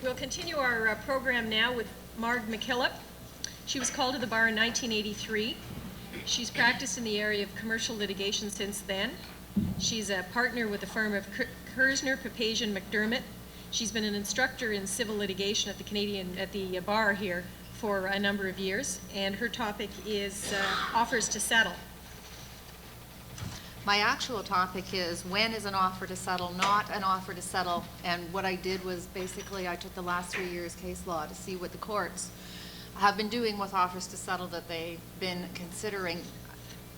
We'll continue our program now with Marg McKillop. She was called to the bar in 1983. She's practiced in the area of commercial litigation since then. She's a partner with the firm of Kersner, Papazian, McDermott. She's been an instructor in civil litigation at the bar here for a number of years, and her topic is offers to settle. My actual topic is when is an offer to settle not an offer to settle, and what I did was basically I took the last 3 years case law to see what the courts have been doing with offers to settle that they've been considering.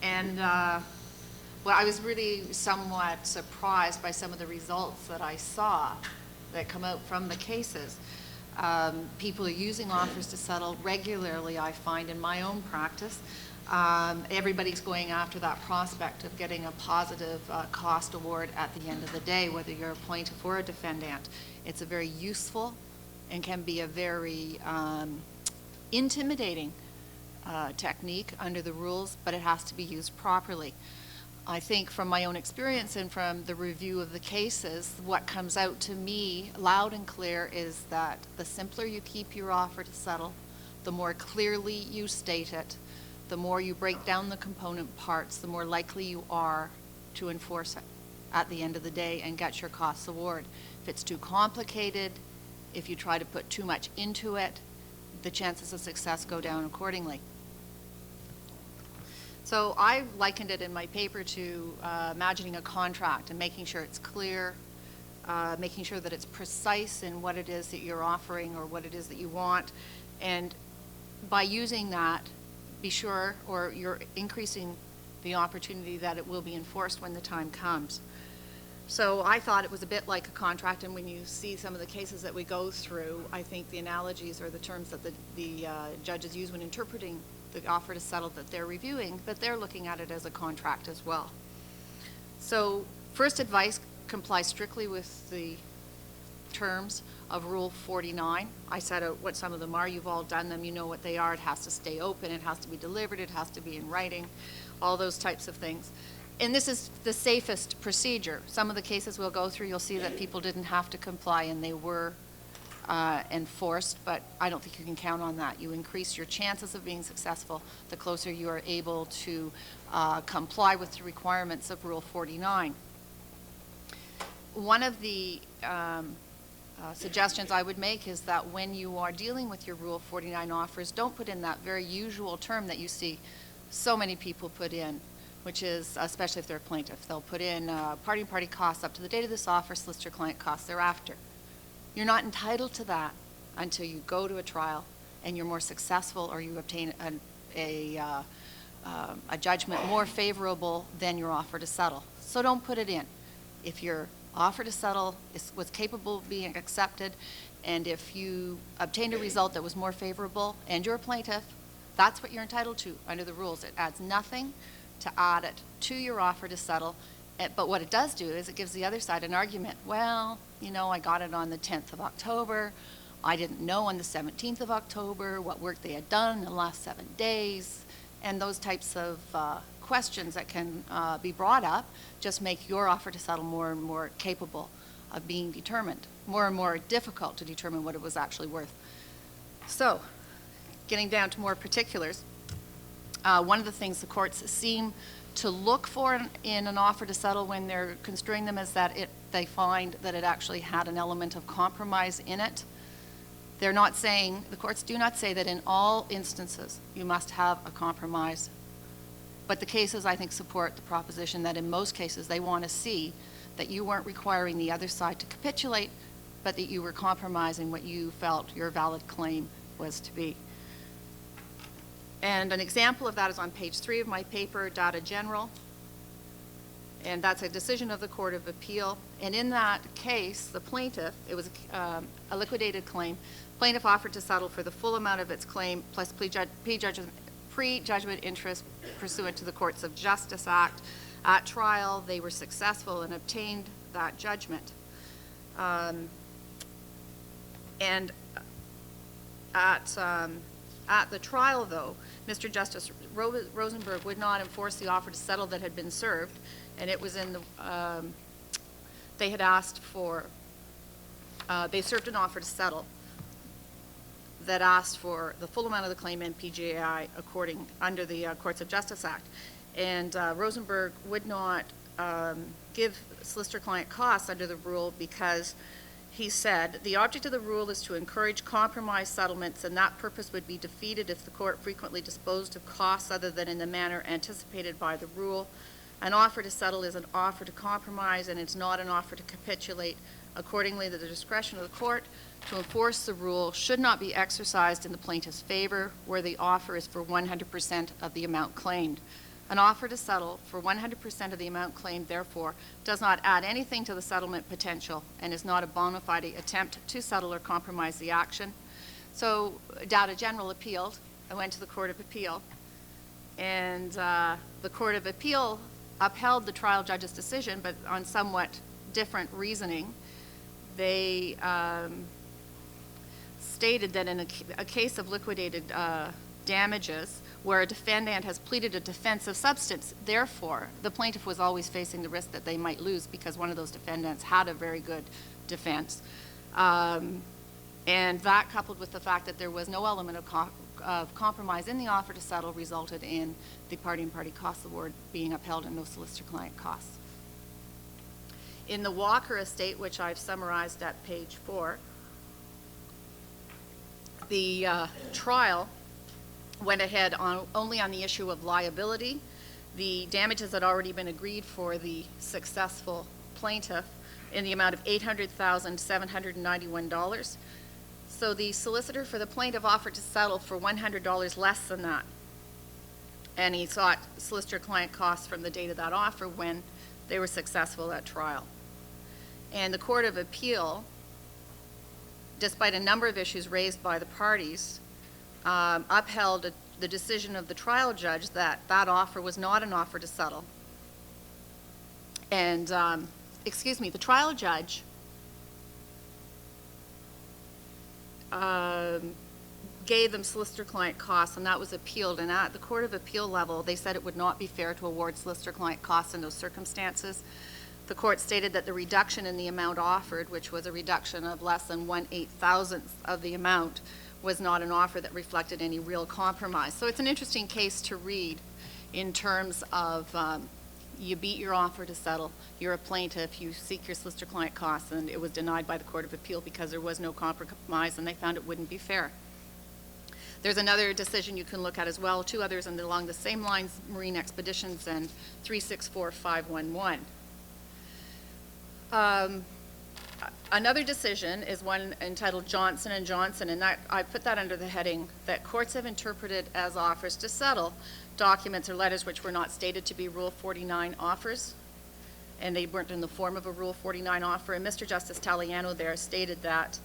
And well, I was really somewhat surprised by some of the results that I saw that come out from the cases. People are using offers to settle regularly, I find, in my own practice. Everybody's going after that prospect of getting a positive cost award at the end of the day, whether you're a plaintiff or a defendant. It's a very useful and can be a very intimidating technique under the rules, but it has to be used properly. I think from my own experience and from the review of the cases, what comes out to me loud and clear is that the simpler you keep your offer to settle, the more clearly you state it, the more you break down the component parts, the more likely you are to enforce it at the end of the day and get your costs award. If it's too complicated, if you try to put too much into it, the chances of success go down accordingly. So I likened it in my paper to imagining a contract and making sure it's clear, making sure that it's precise in what it is that you're offering or what it is that you want. And by using that, be sure, or you're increasing the opportunity that it will be enforced when the time comes. So I thought it was a bit like a contract, and when you see some of the cases that we go through, I think the analogies or the terms that the judges use when interpreting the offer to settle that they're reviewing, but they're looking at it as a contract as well. So first advice, comply strictly with the terms of Rule 49. I set out what some of them are. You've all done them. You know what they are. It has to stay open. It has to be delivered. It has to be in writing, all those types of things. And this is the safest procedure. Some of the cases we'll go through, you'll see that people didn't have to comply and they were enforced, but I don't think you can count on that. You increase your chances of being successful the closer you are able to comply with the requirements of Rule 49. One of the suggestions I would make is that when you are dealing with your Rule 49 offers, don't put in that very usual term that you see so many people put in, which is, especially if they're a plaintiff, they'll put in party costs up to the date of this offer, solicitor client costs thereafter. You're not entitled to that until you go to a trial and you're more successful or you obtain a judgment more favorable than your offer to settle. So don't put it in. If your offer to settle was capable of being accepted, and if you obtained a result that was more favorable and you're a plaintiff, that's what you're entitled to under the rules. It adds nothing to add it to your offer to settle. But what it does do is it gives the other side an argument. Well, you know, I got it on the 10th of October. I didn't know on the 17th of October what work they had done in the last 7 days. And those types of questions that can be brought up just make your offer to settle more and more capable of being determined, more and more difficult to determine what it was actually worth. So, getting down to more particulars, one of the things the courts seem to look for in an offer to settle when they're construing them is that they find that it actually had an element of compromise in it. They're not saying, the courts do not say that in all instances you must have a compromise, but the cases I think support the proposition that in most cases they want to see that you weren't requiring the other side to capitulate, but that you were compromising what you felt your valid claim was to be. And an example of that is on page 3 of my paper, Data General. And that's a decision of the Court of Appeal. And in that case, the plaintiff, it was a liquidated claim, plaintiff offered to settle for the full amount of its claim plus pre-judgment interest pursuant to the Courts of Justice Act. At trial, they were successful and obtained that judgment. And at the trial, though, Mr. Justice Rosenberg would not enforce the offer to settle that had been served, and it was in the, they had asked for, they served an offer to settle, that asked for the full amount of the claim and PGI under the Courts of Justice Act. And Rosenberg would not give solicitor-client costs under the rule because he said, the object of the rule is to encourage compromise settlements, and that purpose would be defeated if the court frequently disposed of costs other than in the manner anticipated by the rule. An offer to settle is an offer to compromise, and it's not an offer to capitulate. Accordingly, the discretion of the court to enforce the rule should not be exercised in the plaintiff's favor where the offer is for 100% of the amount claimed. An offer to settle for 100% of the amount claimed, therefore, does not add anything to the settlement potential and is not a bona fide attempt to settle or compromise the action. So Data General appealed. I went to the Court of Appeal, and the Court of Appeal upheld the trial judge's decision, but on somewhat different reasoning. They stated that in a case of liquidated damages, where a defendant has pleaded a defense of substance, therefore, the plaintiff was always facing the risk that they might lose because one of those defendants had a very good defense. And that, coupled with the fact that there was no element of compromise in the offer to settle, resulted in the party-and-party costs award being upheld and no solicitor-client costs. In the Walker estate, which I've summarized at page 4, the trial went ahead only on the issue of liability. The damages had already been agreed for the successful plaintiff in the amount of $800,791. So the solicitor for the plaintiff offered to settle for $100 less than that. And he sought solicitor-client costs from the date of that offer when they were successful at trial. And the Court of Appeal, despite a number of issues raised by the parties, upheld the decision of the trial judge that that offer was not an offer to settle. And, the trial judge gave them solicitor-client costs, and that was appealed. And at the Court of Appeal level, they said it would not be fair to award solicitor-client costs in those circumstances. The court stated that the reduction in the amount offered, which was a reduction of less than 1/8,000th of the amount, was not an offer that reflected any real compromise. So it's an interesting case to read in terms of you beat your offer to settle, you're a plaintiff, you seek your solicitor-client costs, and it was denied by the Court of Appeal because there was no compromise and they found it wouldn't be fair. There's another decision you can look at as well, two others and along the same lines, Marine Expeditions and 364511. Another decision is one entitled Johnson & Johnson, and that, I put that under the heading that courts have interpreted as offers to settle documents or letters which were not stated to be Rule 49 offers, and they weren't in the form of a Rule 49 offer. And Mr. Justice Taliano there stated that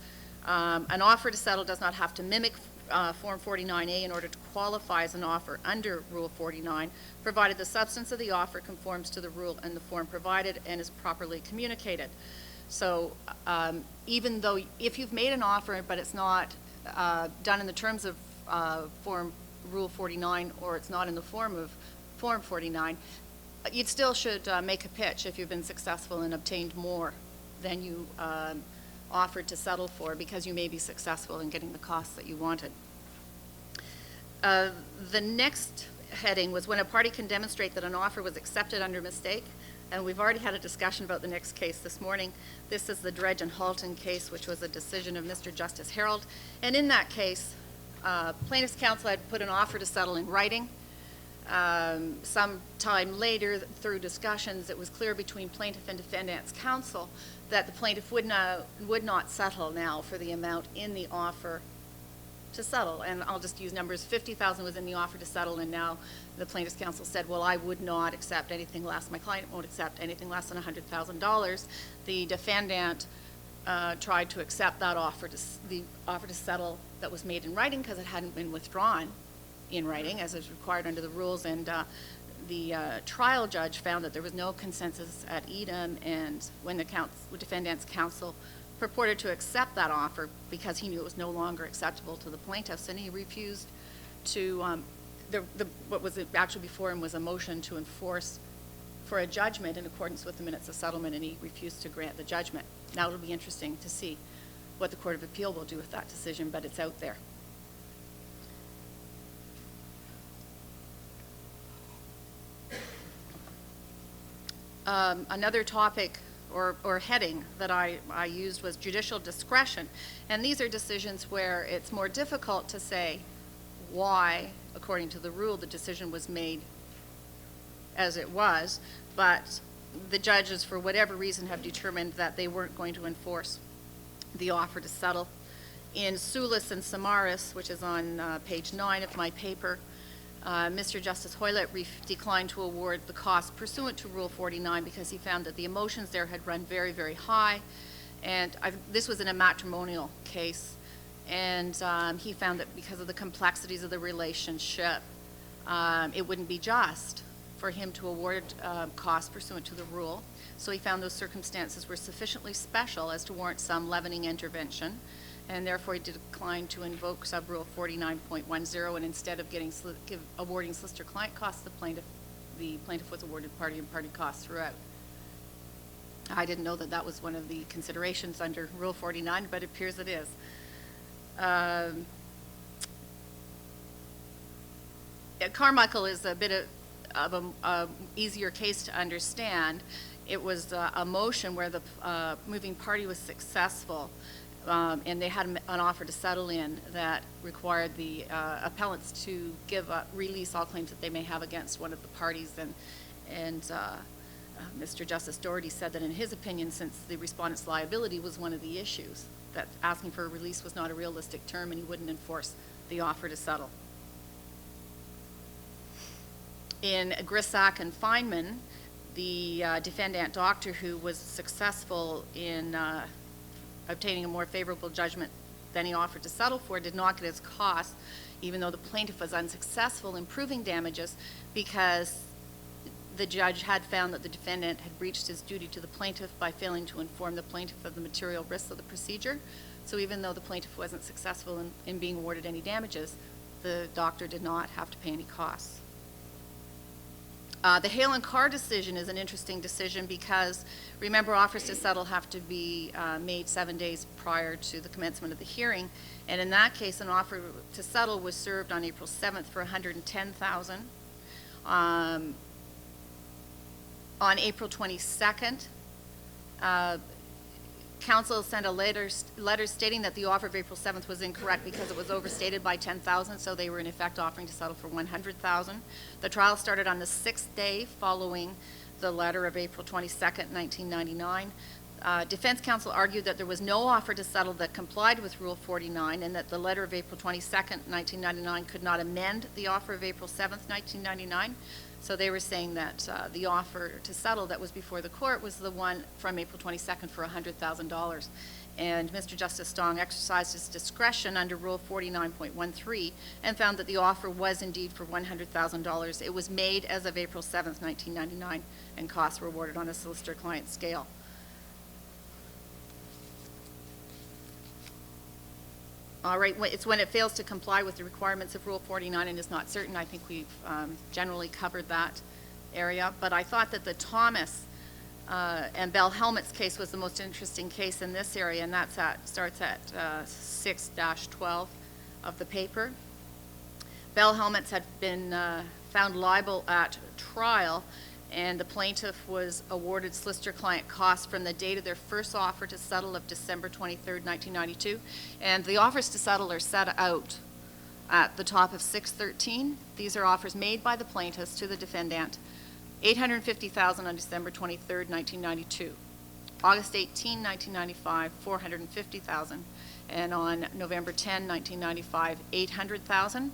an offer to settle does not have to mimic Form 49A in order to qualify as an offer under Rule 49, provided the substance of the offer conforms to the rule and the form provided and is properly communicated. So even though if you've made an offer but it's not done in the terms of Form Rule 49 or it's not in the form of Form 49, you still should make a pitch if you've been successful and obtained more than you offered to settle for, because you may be successful in getting the costs that you wanted. The next heading was when a party can demonstrate that an offer was accepted under mistake. And we've already had a discussion about the next case this morning. This is the Dredge and Halton case, which was a decision of Mr. Justice Harold. And in that case, plaintiff's counsel had put an offer to settle in writing. Some time later, through discussions, it was clear between plaintiff and defendant's counsel that the plaintiff would not settle now for the amount in the offer to settle. And I'll just use numbers. $50,000 was in the offer to settle, and now the plaintiff's counsel said, well, I would not accept anything less. My client won't accept anything less than $100,000. The defendant tried to accept that offer to settle that was made in writing because it hadn't been withdrawn in writing as is required under the rules, and the trial judge found that there was no consensus at Edom, and when the defendant's counsel purported to accept that offer because he knew it was no longer acceptable to the plaintiffs, and he refused to, what was actually before him was a motion to enforce for a judgment in accordance with the minutes of settlement, and he refused to grant the judgment. Now it'll be interesting to see what the Court of Appeal will do with that decision, but it's out there. Another topic or heading that I used was judicial discretion. And these are decisions where it's more difficult to say why, according to the rule, the decision was made as it was, but the judges, for whatever reason, have determined that they weren't going to enforce the offer to settle. In Sulis and Samaras, which is on page 9 of my paper, Mr. Justice Hoylett declined to award the cost pursuant to Rule 49 because he found that the emotions there had run very, very high. And this was in a matrimonial case. And he found that because of the complexities of the relationship, it wouldn't be just for him to award costs pursuant to the rule. So he found those circumstances were sufficiently special as to warrant some leavening intervention. And therefore, he declined to invoke sub-rule 49.10, and instead of awarding solicitor-client costs, the plaintiff was awarded party and party costs throughout. I didn't know that that was one of the considerations under Rule 49, but it appears it is. Carmichael is a bit of a easier case to understand. It was a motion where the moving party was successful. And they had an offer to settle in that required the appellants to release all claims that they may have against one of the parties. And Mr. Justice Doherty said that in his opinion, since the respondent's liability was one of the issues, that asking for a release was not a realistic term and he wouldn't enforce the offer to settle. In Grissack and Feynman, the defendant doctor who was successful in obtaining a more favorable judgment than he offered to settle for did not get his costs, even though the plaintiff was unsuccessful in proving damages because the judge had found that the defendant had breached his duty to the plaintiff by failing to inform the plaintiff of the material risks of the procedure. So even though the plaintiff wasn't successful in being awarded any damages, the doctor did not have to pay any costs. The Hale and Carr decision is an interesting decision because, remember, offers to settle have to be made 7 days prior to the commencement of the hearing. And in that case, an offer to settle was served on April 7th for $110,000. On April 22nd, counsel sent a letter stating that the offer of April 7th was incorrect because it was overstated by $10,000, so they were in effect offering to settle for $100,000. The trial started on the 6th day following the letter of April 22nd, 1999. Defense counsel argued that there was no offer to settle that complied with Rule 49 and that the letter of April 22nd, 1999 could not amend the offer of April 7th, 1999. So they were saying that the offer to settle that was before the court was the one from April 22nd for $100,000. And Mr. Justice Stong exercised his discretion under Rule 49.13 and found that the offer was indeed for $100,000. It was made as of April 7th, 1999, and costs were awarded on a solicitor-client scale. All right, it's when it fails to comply with the requirements of Rule 49 and is not certain. I think we've generally covered that area. But I thought that the Thomas and Bell Helmet's case was the most interesting case in this area, and that starts at 6-12 of the paper. Bell Helmet's had been found liable at trial, and the plaintiff was awarded solicitor-client costs from the date of their first offer to settle of December 23rd, 1992. And the offers to settle are set out at the top of 613. These are offers made by the plaintiffs to the defendant. $850,000 on December 23rd, 1992. August 18, 1995, $450,000. And on November 10, 1995, $800,000.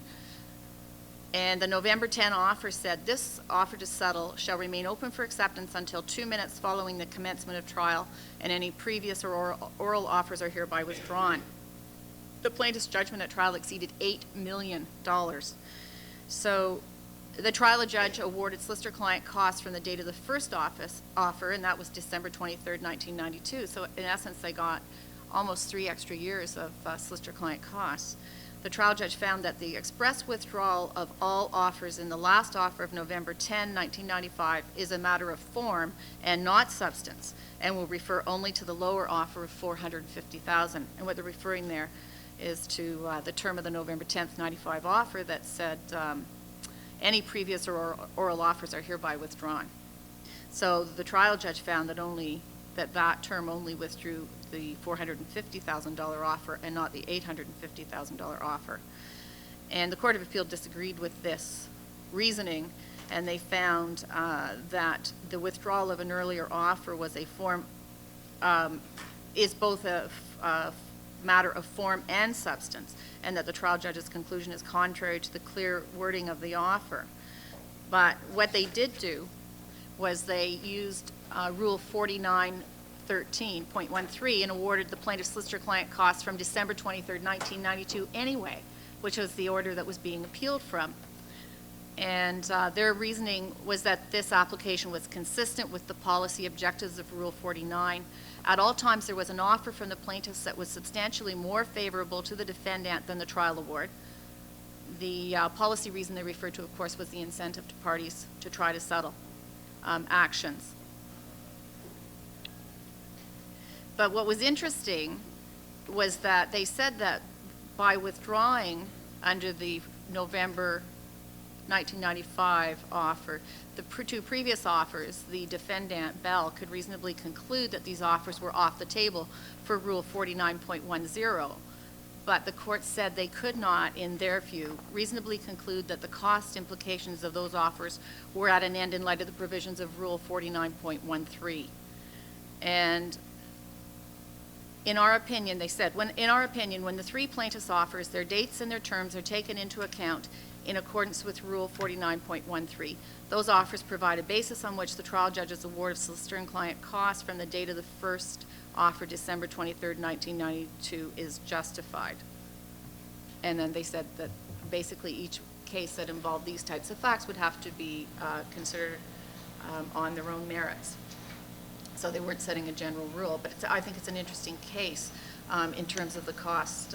And the November 10 offer said, this offer to settle shall remain open for acceptance until 2 minutes following the commencement of trial, and any previous or oral offers are hereby withdrawn. The plaintiff's judgment at trial exceeded $8 million. So the trial judge awarded solicitor-client costs from the date of the first offer, and that was December 23rd, 1992. So in essence, they got almost 3 extra years of solicitor-client costs. The trial judge found that the express withdrawal of all offers in the last offer of November 10, 1995 is a matter of form and not substance, and will refer only to the lower offer of $450,000. And what they're referring there is to the term of the November 10th, 95 offer that said any previous or oral offers are hereby withdrawn. So the trial judge found that term only withdrew the $450,000 offer and not the $850,000 offer. And the Court of Appeal disagreed with this reasoning, and they found that the withdrawal of an earlier offer was is both a matter of form and substance, and that the trial judge's conclusion is contrary to the clear wording of the offer. But what they did do was they used Rule 4913.13 and awarded the plaintiff's solicitor-client costs from December 23rd, 1992 anyway, which was the order that was being appealed from. And their reasoning was that this application was consistent with the policy objectives of Rule 49. At all times, there was an offer from the plaintiffs that was substantially more favorable to the defendant than the trial award. The policy reason they referred to, of course, was the incentive to parties to try to settle actions. But what was interesting was that they said that by withdrawing under the November 1995 offer, the two previous offers, the defendant, Bell, could reasonably conclude that these offers were off the table for Rule 49.10. But the court said they could not, in their view, reasonably conclude that the cost implications of those offers were at an end in light of the provisions of Rule 49.13. And in our opinion, they said, when the three plaintiffs' offers, their dates and their terms are taken into account in accordance with Rule 49.13. Those offers provide a basis on which the trial judge's award of solicitor and client costs from the date of the first offer, December 23rd, 1992, is justified. And then they said that basically each case that involved these types of facts would have to be considered on their own merits. So they weren't setting a general rule, but I think it's an interesting case in terms of the cost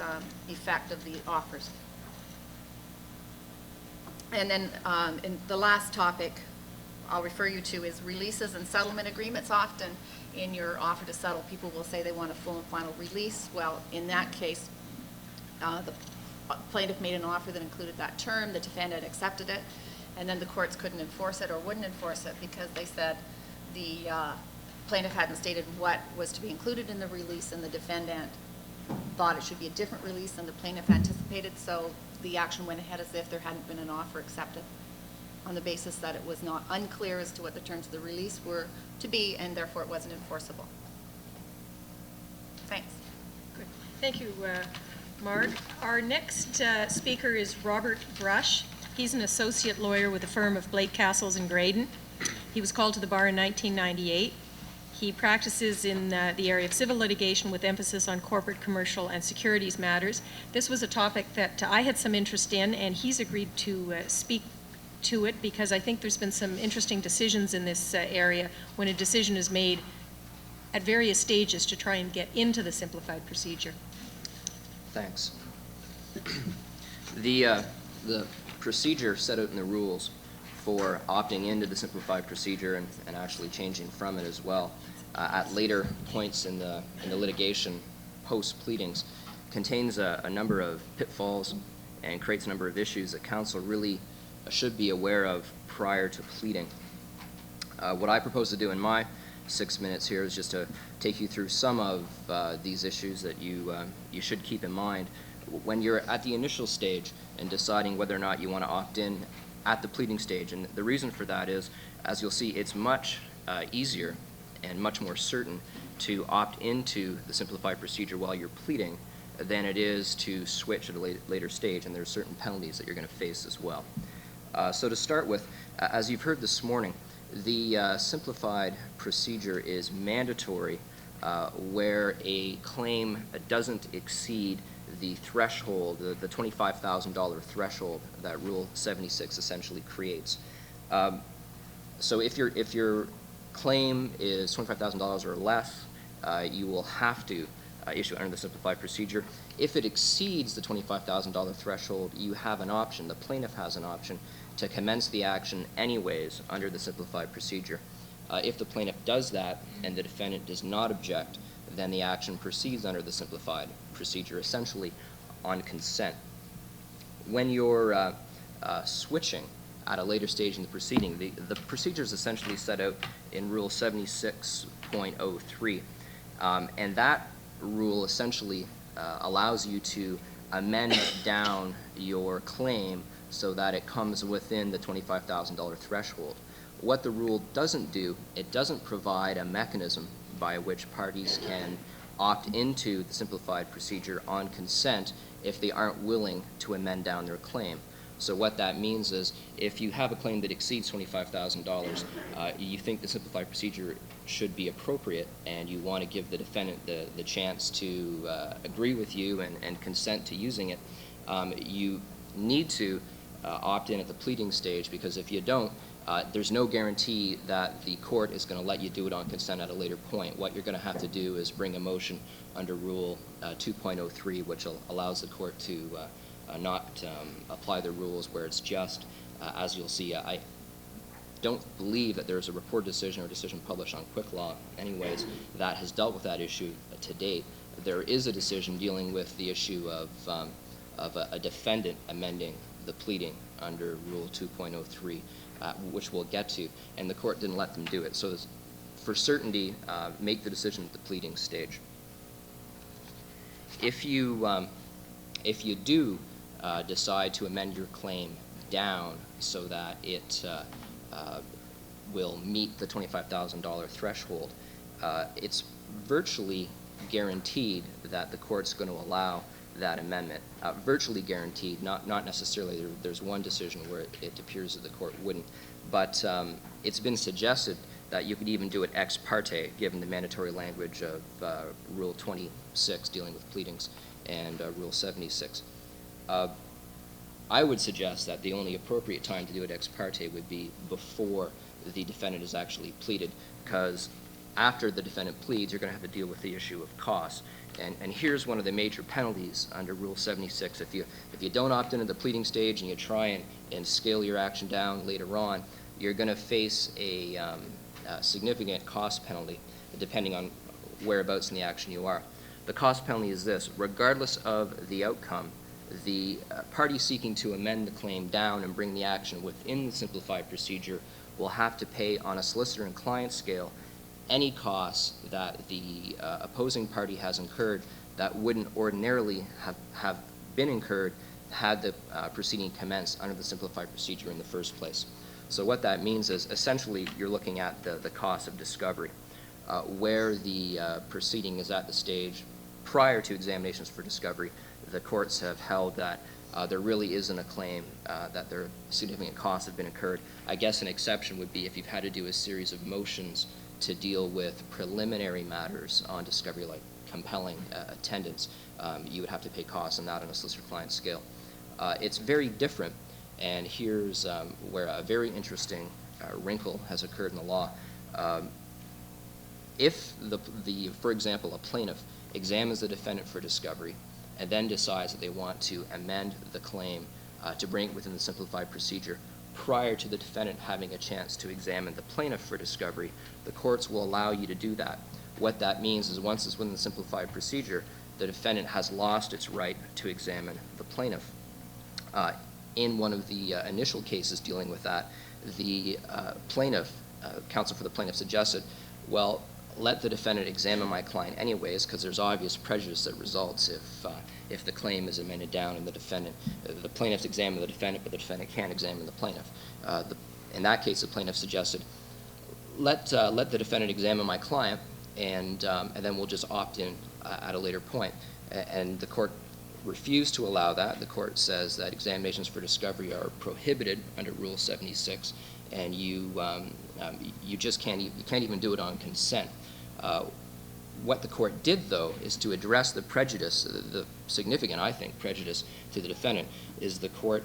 effect of the offers. And then in the last topic I'll refer you to is releases and settlement agreements. Often in your offer to settle, people will say they want a full and final release. Well, in that case, the plaintiff made an offer that included that term, the defendant accepted it, and then the courts couldn't enforce it or wouldn't enforce it because they said the plaintiff hadn't stated what was to be included in the release, and the defendant thought it should be a different release than the plaintiff anticipated, so the action went ahead as if there hadn't been an offer accepted on the basis that it was not unclear as to what the terms of the release were to be, and therefore it wasn't enforceable. Thanks. Good. Thank you, Marg. Our next speaker is Robert Brush. He's an associate lawyer with the firm of Blake Castles in Graydon. He was called to the bar in 1998. He practices in the area of civil litigation with emphasis on corporate, commercial, and securities matters. This was a topic that I had some interest in, and he's agreed to speak to it because I think there's been some interesting decisions in this area when a decision is made at various stages to try and get into the simplified procedure. Thanks. The procedure set out in the rules for opting into the simplified procedure and actually changing from it as well at later points in the litigation post-pleadings contains a number of pitfalls and creates a number of issues that counsel really should be aware of prior to pleading. What I propose to do in my 6 minutes here is just to take you through some of these issues that you should keep in mind when you're at the initial stage and deciding whether or not you want to opt in at the pleading stage. And the reason for that is, as you'll see, it's much easier and much more certain to opt into the simplified procedure while you're pleading than it is to switch at a later stage, and there are certain penalties that you're going to face as well. So to start with, as you've heard this morning, the simplified procedure is mandatory where a claim doesn't exceed the threshold, the $25,000 threshold that Rule 76 essentially creates. So if your claim is $25,000 or less, you will have to issue under the simplified procedure. If it exceeds the $25,000 threshold, you have an option, the plaintiff has an option, to commence the action anyways under the simplified procedure. If the plaintiff does that and the defendant does not object, then the action proceeds under the simplified procedure, essentially on consent. When you're switching at a later stage in the proceeding, the procedure is essentially set out in Rule 76.03. And that rule essentially allows you to amend down your claim so that it comes within the $25,000 threshold. What the rule doesn't do, it doesn't provide a mechanism by which parties can opt into the simplified procedure on consent if they aren't willing to amend down their claim. So what that means is if you have a claim that exceeds $25,000, you think the simplified procedure should be appropriate and you want to give the defendant the chance to agree with you and consent to using it, you need to opt in at the pleading stage, because if you don't, there's no guarantee that the court is going to let you do it on consent at a later point. What you're going to have to do is bring a motion under Rule 2.03, which allows the court to not apply the rules where it's just. As you'll see, I don't believe that there's a reported decision or decision published on Quick Law anyways that has dealt with that issue to date. There is a decision dealing with the issue of a defendant amending the pleading under Rule 2.03, which we'll get to, and the court didn't let them do it. So for certainty, make the decision at the pleading stage. If you do decide to amend your claim down so that it will meet the $25,000 threshold, it's virtually guaranteed that the court's going to allow that amendment. Virtually guaranteed, not necessarily. There's one decision where it appears that the court wouldn't, but it's been suggested that you could even do it ex parte, given the mandatory language of Rule 26 dealing with pleadings and Rule 76. I would suggest that the only appropriate time to do it ex parte would be before the defendant is actually pleaded, because after the defendant pleads, you're going to have to deal with the issue of costs. And here's one of the major penalties under Rule 76. If you don't opt into the pleading stage and you try and scale your action down later on, you're going to face a significant cost penalty, depending on whereabouts in the action you are. The cost penalty is this: regardless of the outcome, the party seeking to amend the claim down and bring the action within the simplified procedure will have to pay on a solicitor and client scale any costs that the opposing party has incurred that wouldn't ordinarily have been incurred had the proceeding commenced under the simplified procedure in the first place. So what that means is essentially you're looking at the cost of discovery. Where the proceeding is at the stage prior to examinations for discovery, the courts have held that there really isn't a claim that there significant costs have been incurred. I guess an exception would be if you've had to do a series of motions to deal with preliminary matters on discovery, like compelling attendance. You would have to pay costs on that on a solicitor-client scale. It's very different, and here's where a very interesting wrinkle has occurred in the law. If for example, a plaintiff examines the defendant for discovery and then decides that they want to amend the claim to bring it within the simplified procedure prior to the defendant having a chance to examine the plaintiff for discovery, the courts will allow you to do that. What that means is once it's within the simplified procedure, the defendant has lost its right to examine the plaintiff. In one of the initial cases dealing with that, the plaintiff, counsel for the plaintiff suggested, well, let the defendant examine my client anyways, because there's obvious prejudice that results if the claim is amended down and the plaintiff's examine the defendant, but the defendant can't examine the plaintiff. In that case, the plaintiff suggested, let the defendant examine my client, and then we'll just opt in at a later point. And the court refused to allow that. The court says that examinations for discovery are prohibited under Rule 76, and you just can't even do it on consent. What the court did, though, is to address the prejudice, the significant, I think, prejudice to the defendant, is the court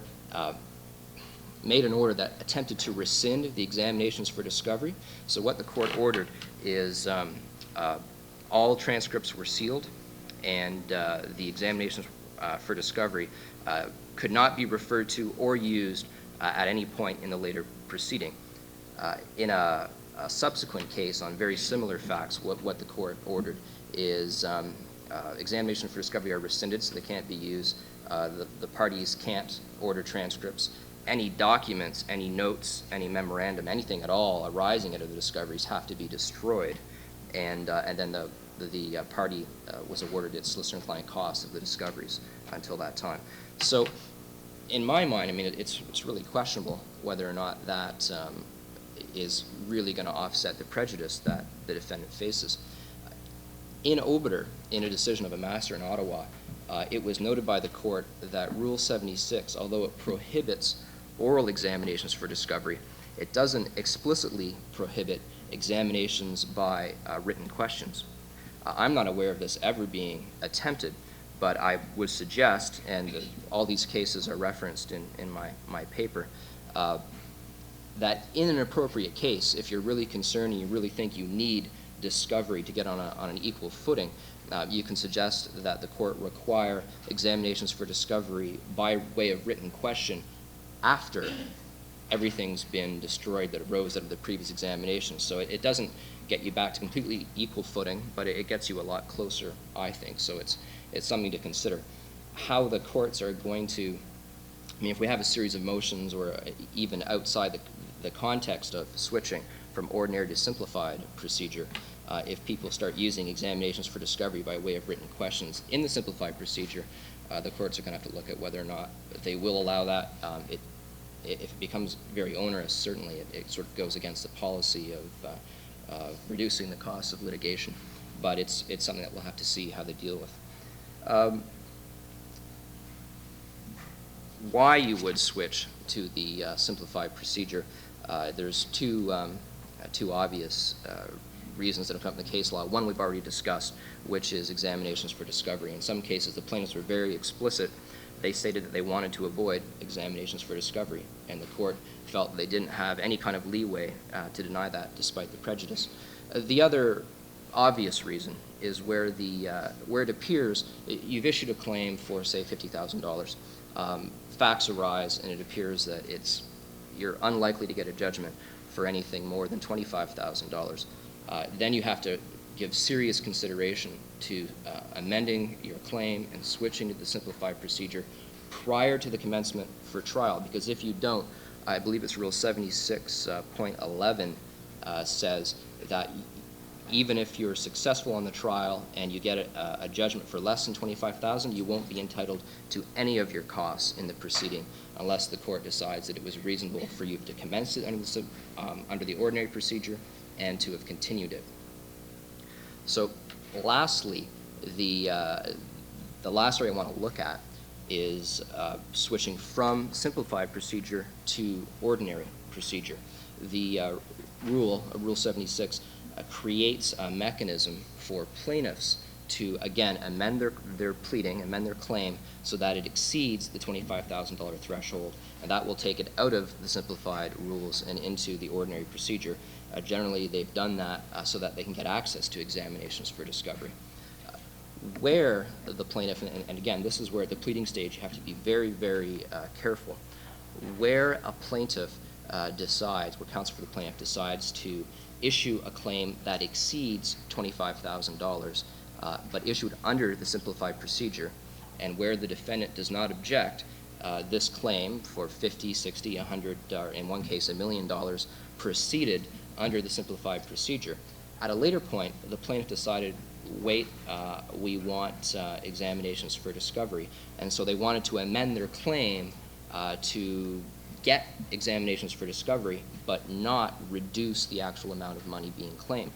made an order that attempted to rescind the examinations for discovery. So what the court ordered is all transcripts were sealed, and the examinations for discovery could not be referred to or used at any point in the later proceeding. In a subsequent case on very similar facts, what the court ordered is examinations for discovery are rescinded, so they can't be used. The parties can't order transcripts. any documents, any notes, any memorandum, anything at all arising out of the discoveries have to be destroyed, and then the party was awarded its solicitor and client costs of the discoveries until that time. So, in my mind, I mean, it's really questionable whether or not that is really going to offset the prejudice that the defendant faces. In Obiter, in a decision of a master in Ottawa, it was noted by the court that Rule 76, although it prohibits oral examinations for discovery, it doesn't explicitly prohibit examinations by written questions. I'm not aware of this ever being attempted, but I would suggest, and all these cases are referenced in my paper, that in an appropriate case, if you're really concerned and you really think you need discovery to get on an equal footing, you can suggest that the court require examinations for discovery by way of written question after everything's been destroyed that arose out of the previous examination. So it doesn't get you back to completely equal footing, but it gets you a lot closer, I think. So it's something to consider. How the courts are going to, I mean, if we have a series of motions or even outside the context of switching from ordinary to simplified procedure, if people start using examinations for discovery by way of written questions in the simplified procedure, the courts are going to have to look at whether or not they will allow that. If it becomes very onerous, certainly it sort of goes against the policy of reducing the costs of litigation. But it's something that we'll have to see how they deal with. Why you would switch to the simplified procedure, there's two obvious reasons that have come up in the case law. One we've already discussed, which is examinations for discovery. In some cases, the plaintiffs were very explicit. They stated that they wanted to avoid examinations for discovery, and the court felt that they didn't have any kind of leeway to deny that despite the prejudice. The other obvious reason is where it appears you've issued a claim for, say, $50,000. Facts arise, and it appears that you're unlikely to get a judgment for anything more than $25,000. Then you have to give serious consideration to amending your claim and switching to the simplified procedure prior to the commencement for trial, because if you don't, I believe it's Rule 76.11 says that even if you're successful on the trial and you get a judgment for less than $25,000, you won't be entitled to any of your costs in the proceeding unless the court decides that it was reasonable for you to commence it under the ordinary procedure and to have continued it. So lastly, the last area I want to look at is switching from simplified procedure to ordinary procedure. The Rule 76 creates a mechanism for plaintiffs to, again, amend their pleading, amend their claim so that it exceeds the $25,000 threshold, and that will take it out of the simplified rules and into the ordinary procedure. Generally, they've done that so that they can get access to examinations for discovery. Where the plaintiff, and again, this is where at the pleading stage you have to be very, very careful, where a plaintiff decides, where counsel for the plaintiff decides to issue a claim that exceeds $25,000, but issued under the simplified procedure, and where the defendant does not object, this claim for $50, $60, $100, in one case $1 million, proceeded under the simplified procedure. At a later point, the plaintiff decided, wait, we want examinations for discovery, and so they wanted to amend their claim to get examinations for discovery, but not reduce the actual amount of money being claimed.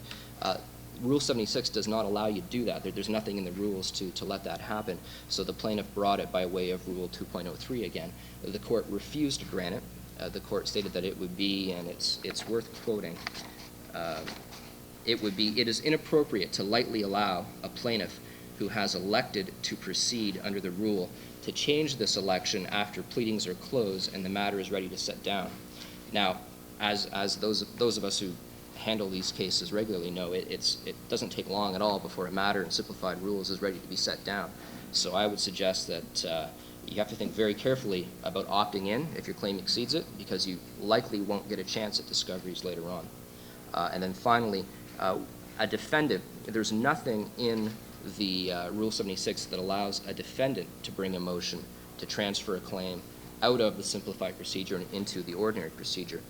Rule 76 does not allow you to do that. There's nothing in the rules to let that happen. So the plaintiff brought it by way of Rule 2.03 again. The court refused to grant it. The court stated that it would be, and it's worth quoting, it is inappropriate to lightly allow a plaintiff who has elected to proceed under the rule to change this election after pleadings are closed and the matter is ready to set down. Now, as those of us who handle these cases regularly know, it doesn't take long at all before a matter in simplified rules is ready to be set down. So I would suggest that you have to think very carefully about opting in if your claim exceeds it, because you likely won't get a chance at discoveries later on. And then finally, a defendant, there's nothing in the Rule 76 that allows a defendant to bring a motion to transfer a claim out of the simplified procedure and into the ordinary procedure.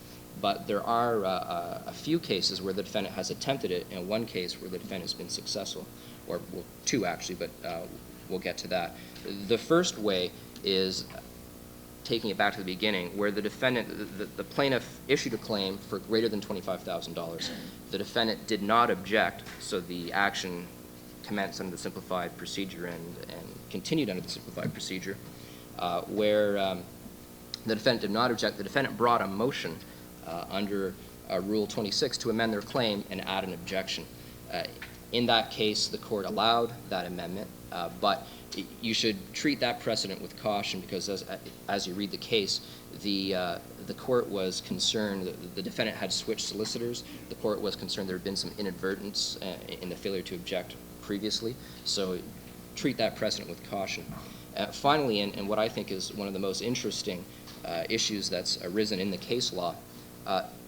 But there are a few cases where the defendant has attempted it, and one case where the defendant has been successful, or well, two actually, but we'll get to that. The first way is taking it back to the beginning, where the defendant, the plaintiff issued a claim for greater than $25,000. The defendant did not object, so the action commenced under the simplified procedure and continued under the simplified procedure. Where the defendant did not object, the defendant brought a motion under Rule 26 to amend their claim and add an objection. In that case, the court allowed that amendment, but you should treat that precedent with caution, because as you read the case, the court was concerned that the defendant had switched solicitors. The court was concerned there had been some inadvertence in the failure to object previously, so treat that precedent with caution. Finally, and what I think is one of the most interesting issues that's arisen in the case law,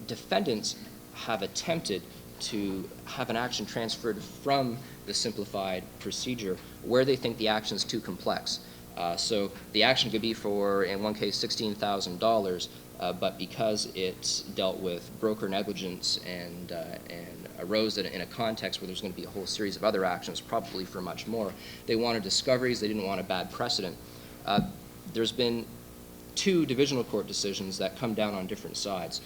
defendants have attempted to have an action transferred from the simplified procedure where they think the action is too complex. So the action could be for, in one case, $16,000, but because it's dealt with broker negligence and arose in a context where there's going to be a whole series of other actions, probably for much more, they wanted discoveries, they didn't want a bad precedent. There's been two divisional court decisions that come down on different sides.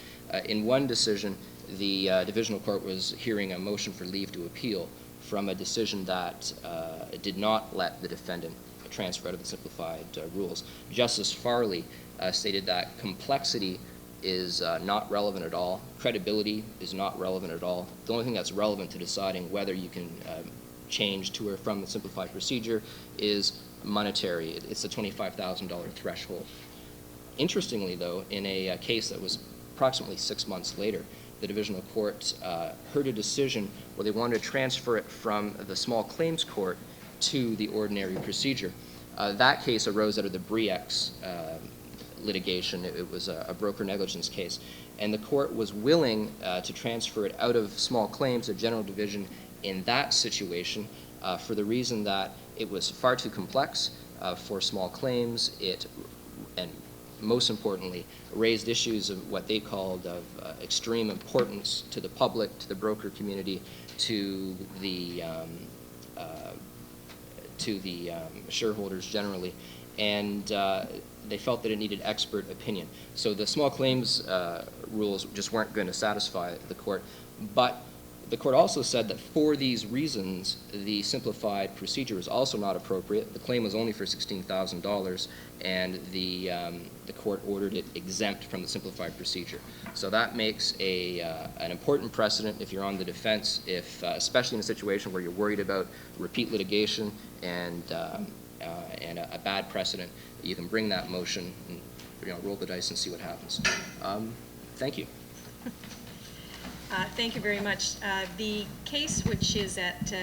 In one decision, the divisional court was hearing a motion for leave to appeal from a decision that did not let the defendant transfer out of the simplified rules. Justice Farley stated that complexity is not relevant at all. Credibility is not relevant at all. The only thing that's relevant to deciding whether you can change to or from the simplified procedure is monetary. It's the $25,000 threshold. Interestingly, though, in a case that was approximately 6 months later, the divisional court heard a decision where they wanted to transfer it from the small claims court to the ordinary procedure. That case arose out of the Briex litigation. It was a broker negligence case. And the court was willing to transfer it out of small claims to general division in that situation for the reason that it was far too complex for small claims. And most importantly, raised issues of what they called of extreme importance to the public, to the broker community, to the shareholders generally, and they felt that it needed expert opinion. So the small claims rules just weren't going to satisfy the court, but the court also said that for these reasons, the simplified procedure is also not appropriate. The claim was only for $16,000, and the court ordered it exempt from the simplified procedure. So that makes an important precedent if you're on the defense, especially in a situation where you're worried about repeat litigation and a bad precedent. You can bring that motion and roll the dice and see what happens. Thank you. Thank you very much. The case which is at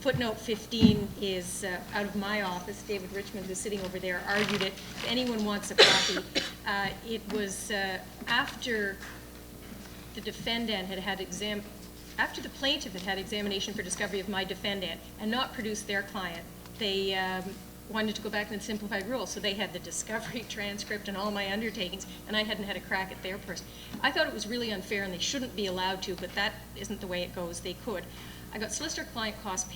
footnote 15 is out of my office. David Richmond, who's sitting over there, argued it. If anyone wants a copy, it was after the defendant after the plaintiff had had examination for discovery of my defendant and not produced their client. They wanted to go back to the simplified rules, so they had the discovery transcript and all my undertakings, and I hadn't had a crack at their person. I thought it was really unfair, and they shouldn't be allowed to, but that isn't the way it goes. They could. I got solicitor-client costs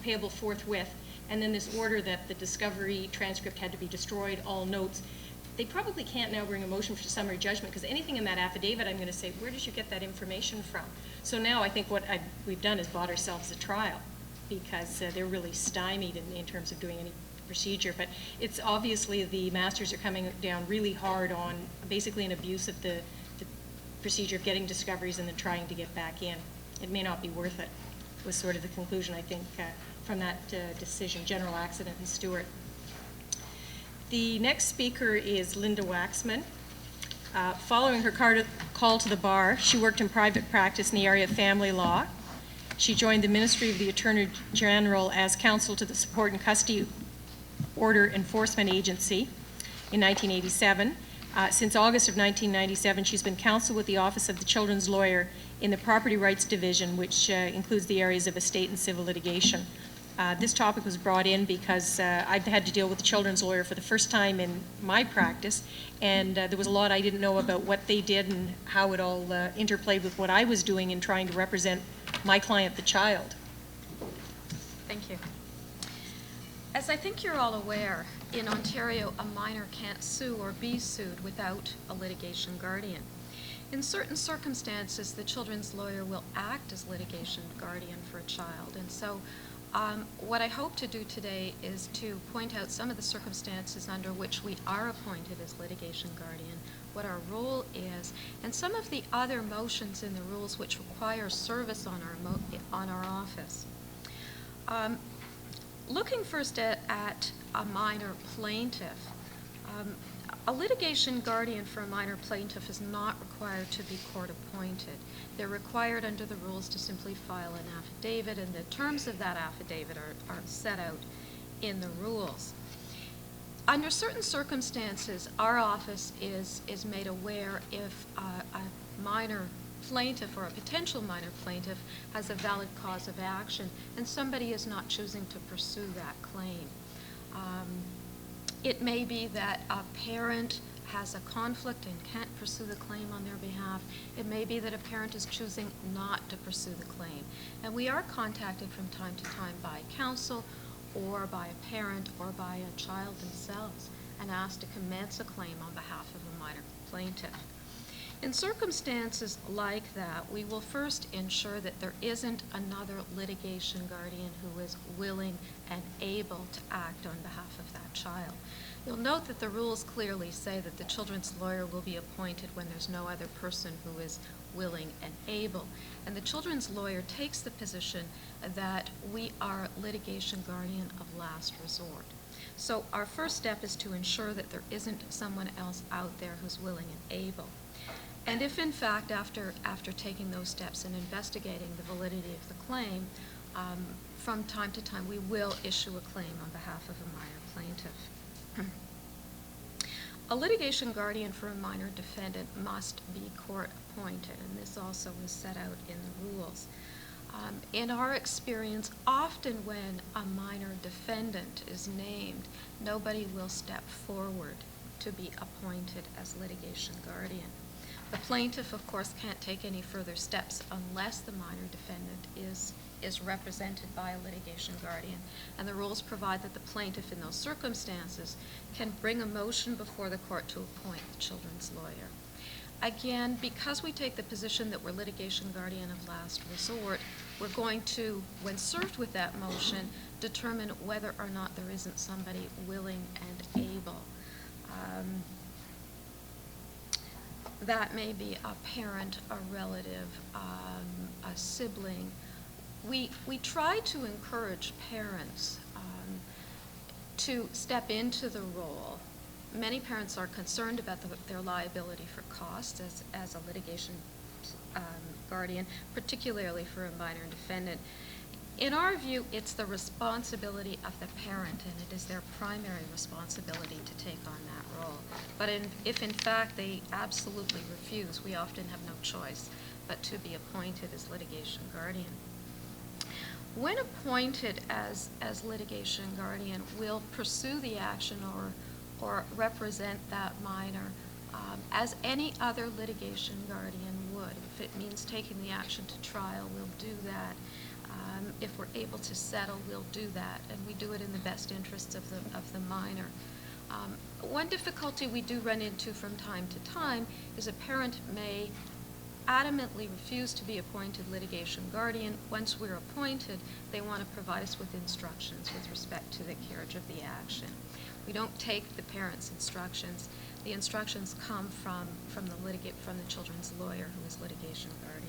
payable forthwith, and then this order that the discovery transcript had to be destroyed, all notes. They probably can't now bring a motion for summary judgment, because anything in that affidavit, I'm going to say, where did you get that information from? So now I think what we've done is bought ourselves a trial, because they're really stymied in terms of doing any procedure. But it's obviously the masters are coming down really hard on basically an abuse of the procedure of getting discoveries and then trying to get back in. It may not be worth it, was sort of the conclusion, I think, from that decision, General Accident and Stewart. The next speaker is Linda Waxman. Following her call to the bar, she worked in private practice in the area of family law. She joined the Ministry of the Attorney General as counsel to the Support and Custody Order Enforcement Agency in 1987. Since August of 1997, she's been counsel with the Office of the Children's Lawyer in the Property Rights Division, which includes the areas of estate and civil litigation. This topic was brought in because I've had to deal with a children's lawyer for the first time in my practice, and there was a lot I didn't know about what they did and how it all interplayed with what I was doing in trying to represent my client, the child. Thank you. As I think you're all aware, in Ontario, a minor can't sue or be sued without a litigation guardian. In certain circumstances, the children's lawyer will act as litigation guardian for a child. And so what I hope to do today is to point out some of the circumstances under which we are appointed as litigation guardian, what our role is, and some of the other motions in the rules which require service on our office. Looking first at a minor plaintiff, a litigation guardian for a minor plaintiff is not required to be court appointed. They're required under the rules to simply file an affidavit, and the terms of that affidavit are set out in the rules. Under certain circumstances, our office is made aware if a minor plaintiff or a potential minor plaintiff has a valid cause of action and somebody is not choosing to pursue that claim. It may be that a parent has a conflict and can't pursue the claim on their behalf. It may be that a parent is choosing not to pursue the claim. And we are contacted from time to time by counsel or by a parent or by a child themselves and asked to commence a claim on behalf of a minor plaintiff. In circumstances like that, we will first ensure that there isn't another litigation guardian who is willing and able to act on behalf of that child. You'll note that the rules clearly say that the children's lawyer will be appointed when there's no other person who is willing and able. And the children's lawyer takes the position that we are litigation guardian of last resort. So our first step is to ensure that there isn't someone else out there who's willing and able. And if, in fact, after taking those steps and investigating the validity of the claim, from time to time we will issue a claim on behalf of a minor plaintiff. A litigation guardian for a minor defendant must be court appointed, and this also is set out in the rules. In our experience, often when a minor defendant is named, nobody will step forward to be appointed as litigation guardian. The plaintiff, of course, can't take any further steps unless the minor defendant is represented by a litigation guardian. And the rules provide that the plaintiff in those circumstances can bring a motion before the court to appoint the children's lawyer. Again, because we take the position that we're litigation guardian of last resort, we're going to, when served with that motion, determine whether or not there isn't somebody willing and able. That may be a parent, a relative, a sibling. We try to encourage parents to step into the role. Many parents are concerned about their liability for costs as a litigation guardian, particularly for a minor defendant. In our view, it's the responsibility of the parent, and it is their primary responsibility to take on that role. But if in fact they absolutely refuse, we often have no choice but to be appointed as litigation guardian. When appointed as litigation guardian, we'll pursue the action or represent that minor as any other litigation guardian would. If it means taking the action to trial, we'll do that. If we're able to settle, we'll do that, and we do it in the best interests of the minor. One difficulty we do run into from time to time is a parent may adamantly refuse to be appointed litigation guardian. Once we're appointed, they want to provide us with instructions with respect to the carriage of the action. We don't take the parent's instructions. The instructions come from the children's lawyer, who is litigation guardian.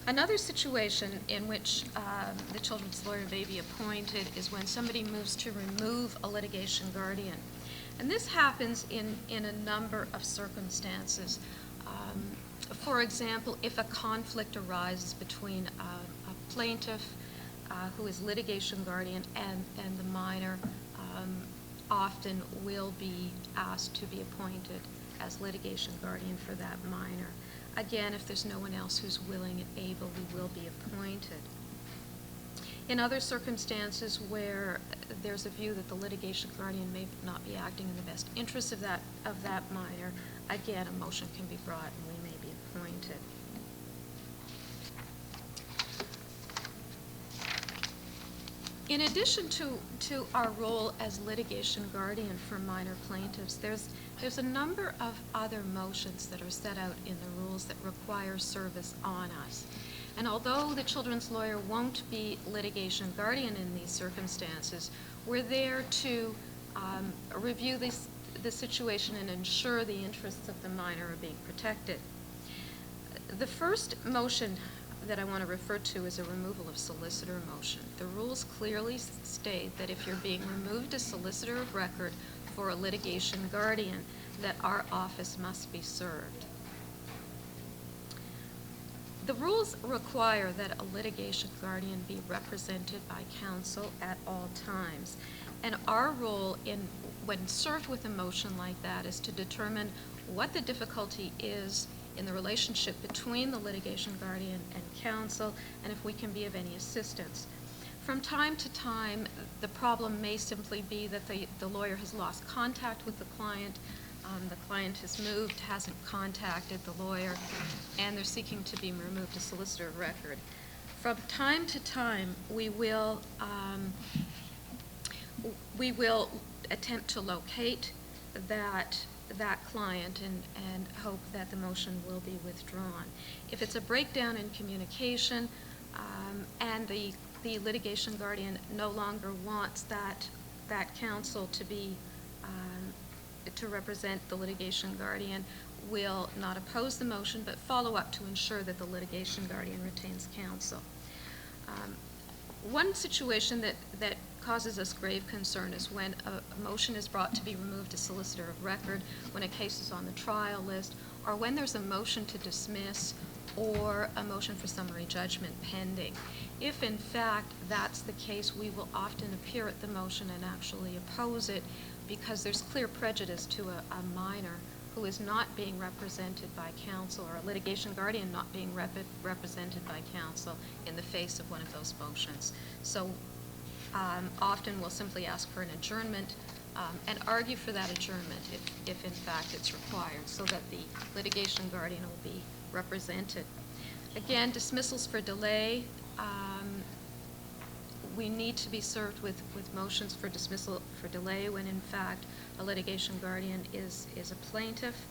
Another situation in which the children's lawyer may be appointed is when somebody moves to remove a litigation guardian. And this happens in a number of circumstances. For example, if a conflict arises between a plaintiff who is litigation guardian and the minor, often will be asked to be appointed as litigation guardian for that minor. Again, if there's no one else who's willing and able, we will be appointed. In other circumstances where there's a view that the litigation guardian may not be acting in the best interest of that minor, again, a motion can be brought and we may be appointed. In addition to our role as litigation guardian for minor plaintiffs, there's a number of other motions that are set out in the rules that require service on us. And although the children's lawyer won't be litigation guardian in these circumstances, we're there to review the situation and ensure the interests of the minor are being protected. The first motion that I want to refer to is a removal of solicitor motion. The rules clearly state that if you're being removed as solicitor of record for a litigation guardian, that our office must be served. The rules require that a litigation guardian be represented by counsel at all times. And our role when served with a motion like that is to determine what the difficulty is in the relationship between the litigation guardian and counsel, and if we can be of any assistance. From time to time, the problem may simply be that the lawyer has lost contact with the client has moved, hasn't contacted the lawyer, and they're seeking to be removed as solicitor of record. From time to time, we will attempt to locate that client and hope that the motion will be withdrawn. If it's a breakdown in communication and the litigation guardian no longer wants that counsel to be to represent the litigation guardian, will not oppose the motion but follow up to ensure that the litigation guardian retains counsel. One situation that causes us grave concern is when a motion is brought to be removed as solicitor of record, when a case is on the trial list, or when there's a motion to dismiss or a motion for summary judgment pending. If in fact that's the case, we will often appear at the motion and actually oppose it because there's clear prejudice to a minor who is not being represented by counsel, or a litigation guardian not being represented by counsel in the face of one of those motions. So often we'll simply ask for an adjournment and argue for that adjournment if in fact it's required, so that the litigation guardian will be represented. Again, dismissals for delay, we need to be served with motions for dismissal for delay when in fact a litigation guardian is a plaintiff.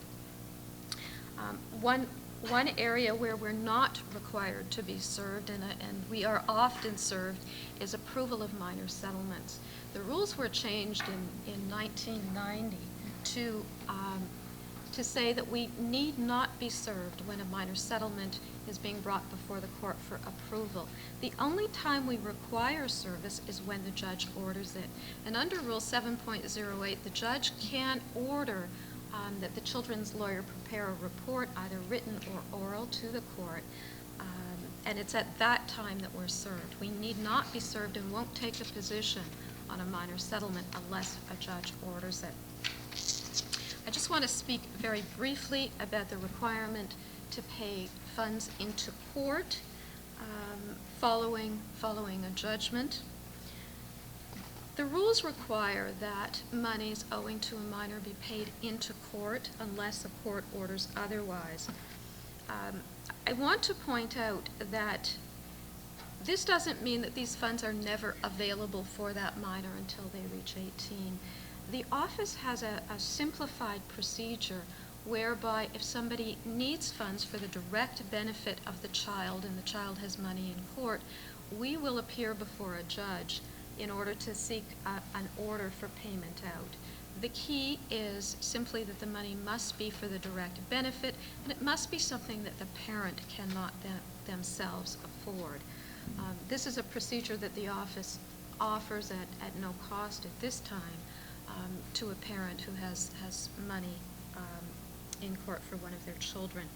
One area where we're not required to be served, and we are often served, is approval of minor settlements. The rules were changed in 1990 to say that we need not be served when a minor settlement is being brought before the court for approval. The only time we require service is when the judge orders it. And under Rule 7.08, the judge can order that the children's lawyer prepare a report, either written or oral, to the court, and it's at that time that we're served. We need not be served and won't take a position on a minor settlement unless a judge orders it. I just want to speak very briefly about the requirement to pay funds into court following a judgment. The rules require that monies owing to a minor be paid into court unless a court orders otherwise. I want to point out that this doesn't mean that these funds are never available for that minor until they reach 18. The office has a simplified procedure whereby if somebody needs funds for the direct benefit of the child and the child has money in court, we will appear before a judge in order to seek an order for payment out. The key is simply that the money must be for the direct benefit, and it must be something that the parent cannot themselves afford. This is a procedure that the office offers at no cost at this time to a parent who has money in court for one of their children.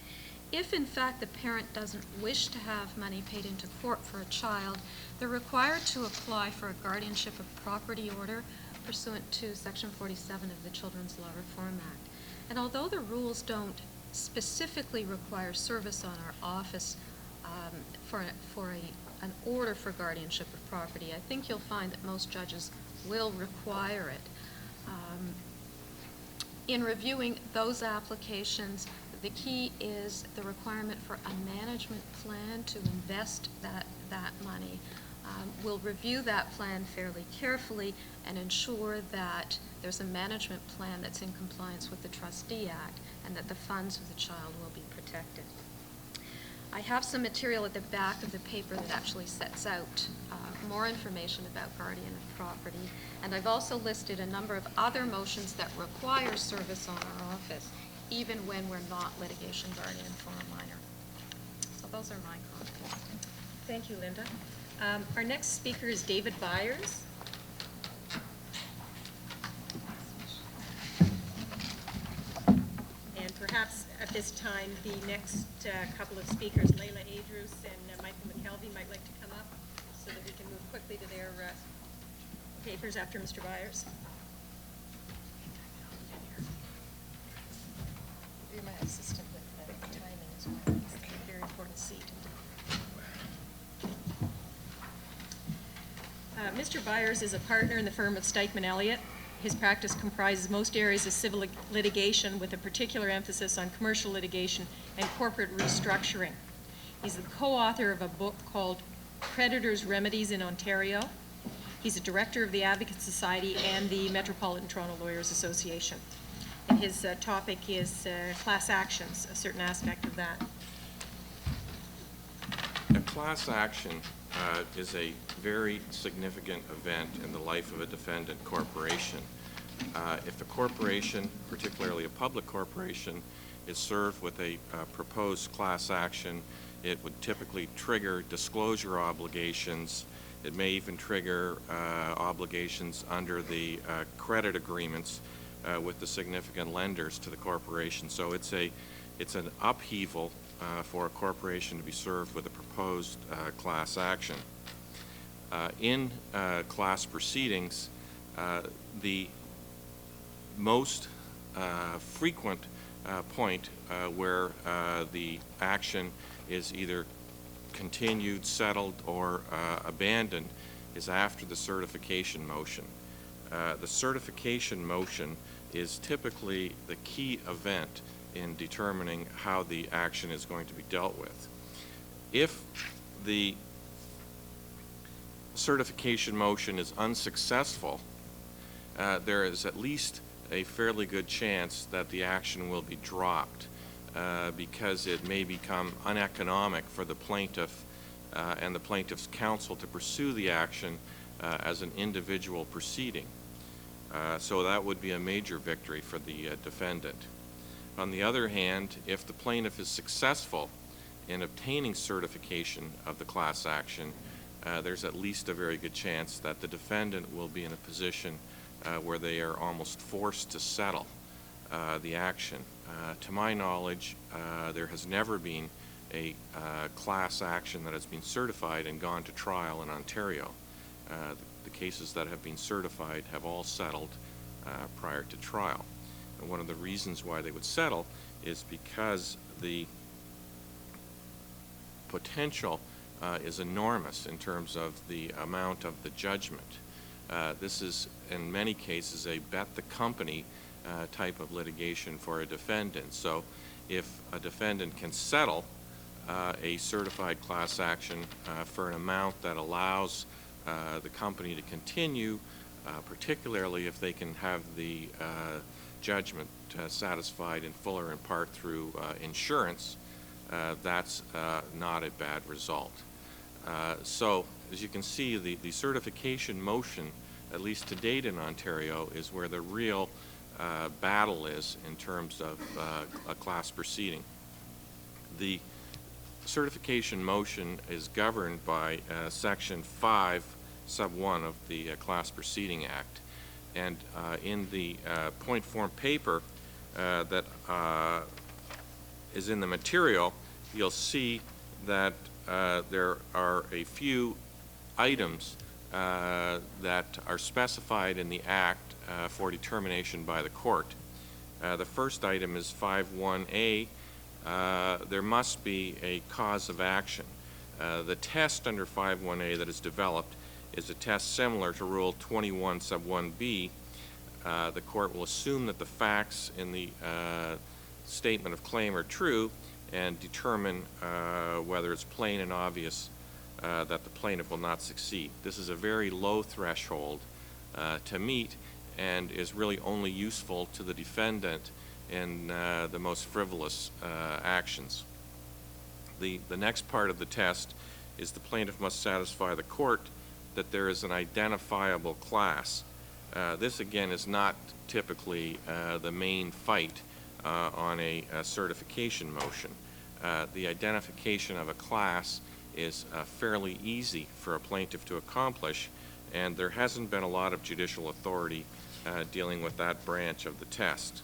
If in fact the parent doesn't wish to have money paid into court for a child, they're required to apply for a guardianship of property order pursuant to Section 47 of the Children's Law Reform Act. And although the rules don't specifically require service on our office for an order for guardianship of property. I think you'll find that most judges will require it. In reviewing those applications, the key is the requirement for a management plan to invest that money. We'll review that plan fairly carefully and ensure that there's a management plan that's in compliance with the Trustee Act and that the funds of the child will be protected. I have some material at the back of the paper that actually sets out more information about guardian of property, and I've also listed a number of other motions that require service on our office, even when we're not litigation guardian for a minor. So those are my comments. Thank you, Linda. Our next speaker is David Byers. And perhaps at this time, the next couple of speakers, Leilah, Edroos, and Michael McKelvey, might like to come up so that we can move quickly to their papers after Mr. Byers. Be my assistant with the timing as well. It's a very important seat. Mr. Byers is a partner in the firm of Stikeman Elliott. His practice comprises most areas of civil litigation with a particular emphasis on commercial litigation and corporate restructuring. He's the co-author of a book called Creditors' Remedies in Ontario. He's a director of the Advocate Society and the Metropolitan Toronto Lawyers Association. And his topic is class actions, a certain aspect of that. A class action is a very significant event in the life of a defendant corporation. If a corporation, particularly a public corporation, is served with a proposed class action, it would typically trigger disclosure obligations. It may even trigger obligations under the credit agreements with the significant lenders to the corporation. So it's an upheaval for a corporation to be served with a proposed class action. In class proceedings, the most frequent point where the action is either continued, settled, or abandoned is after the certification motion. The certification motion is typically the key event in determining how the action is going to be dealt with. If the certification motion is unsuccessful, there is at least a fairly good chance that the action will be dropped because it may become uneconomic for the plaintiff and the plaintiff's counsel to pursue the action as an individual proceeding. So that would be a major victory for the defendant. On the other hand, if the plaintiff is successful in obtaining certification of the class action, there's at least a very good chance that the defendant will be in a position where they are almost forced to settle the action. To my knowledge, there has never been a class action that has been certified and gone to trial in Ontario. The cases that have been certified have all settled prior to trial. And one of the reasons why they would settle is because the potential is enormous in terms of the amount of the judgment. This is, in many cases, a bet the company type of litigation for a defendant. So if a defendant can settle a certified class action for an amount that allows the company to continue, particularly if they can have the judgment satisfied in full or in part through insurance, that's not a bad result. So as you can see, the certification motion, at least to date in Ontario, is where the real battle is in terms of a class proceeding. The certification motion is governed by Section 5, Sub 1 of the Class Proceeding Act. And in the point form paper that is in the material, you'll see that there are a few items that are specified in the Act for determination by the court. The first item is 5.1a. There must be a cause of action. The test under 51A that is developed is a test similar to Rule 21 sub 1B. The court will assume that the facts in the statement of claim are true and determine whether it's plain and obvious that the plaintiff will not succeed. This is a very low threshold to meet and is really only useful to the defendant in the most frivolous actions. The next part of the test is the plaintiff must satisfy the court that there is an identifiable class. This again is not typically the main fight on a certification motion. The identification of a class is fairly easy for a plaintiff to accomplish, and there hasn't been a lot of judicial authority dealing with that branch of the test.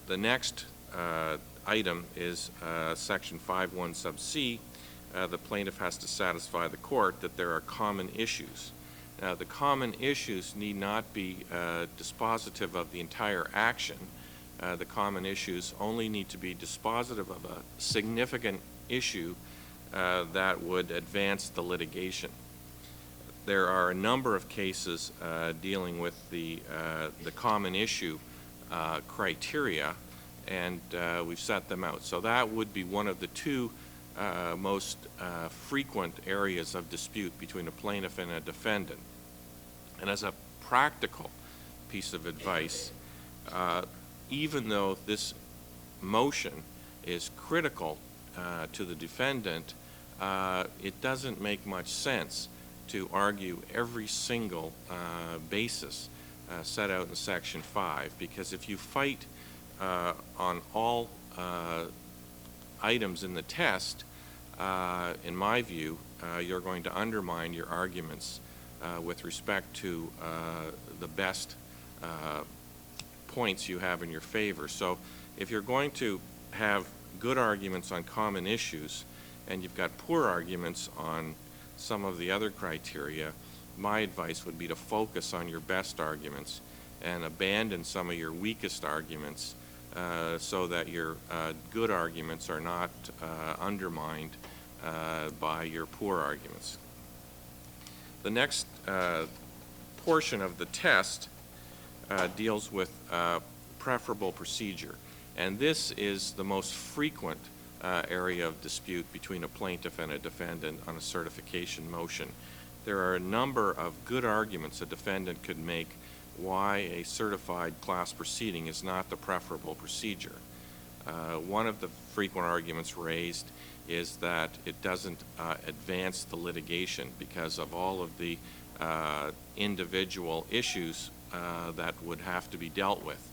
The next item is Section 5.1 sub C. The plaintiff has to satisfy the court that there are common issues. Now, the common issues need not be dispositive of the entire action. The common issues only need to be dispositive of a significant issue that would advance the litigation. There are a number of cases dealing with the common issue criteria, and we've set them out. So that would be one of the two most frequent areas of dispute between a plaintiff and a defendant. And as a practical piece of advice, even though this motion is critical to the defendant, it doesn't make much sense to argue every single basis set out in Section 5, because if you fight on all items in the test, in my view, you're going to undermine your arguments with respect to the best points you have in your favor. So if you're going to have good arguments on common issues and you've got poor arguments on some of the other criteria, my advice would be to focus on your best arguments and abandon some of your weakest arguments so that your good arguments are not undermined by your poor arguments. The next portion of the test deals with preferable procedure, and this is the most frequent area of dispute between a plaintiff and a defendant on a certification motion. There are a number of good arguments a defendant could make why a certified class proceeding is not the preferable procedure. One of the frequent arguments raised is that it doesn't advance the litigation because of all of the individual issues that would have to be dealt with.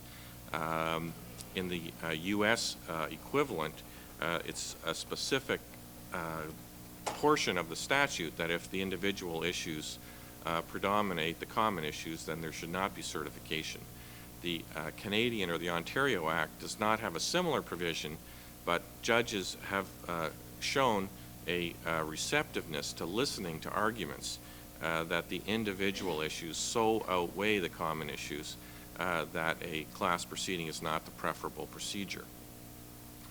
In the U.S. equivalent, it's a specific portion of the statute that if the individual issues predominate the common issues, then there should not be certification. The Canadian or the Ontario Act does not have a similar provision, but judges have shown a receptiveness to listening to arguments that the individual issues so outweigh the common issues that a class proceeding is not the preferable procedure.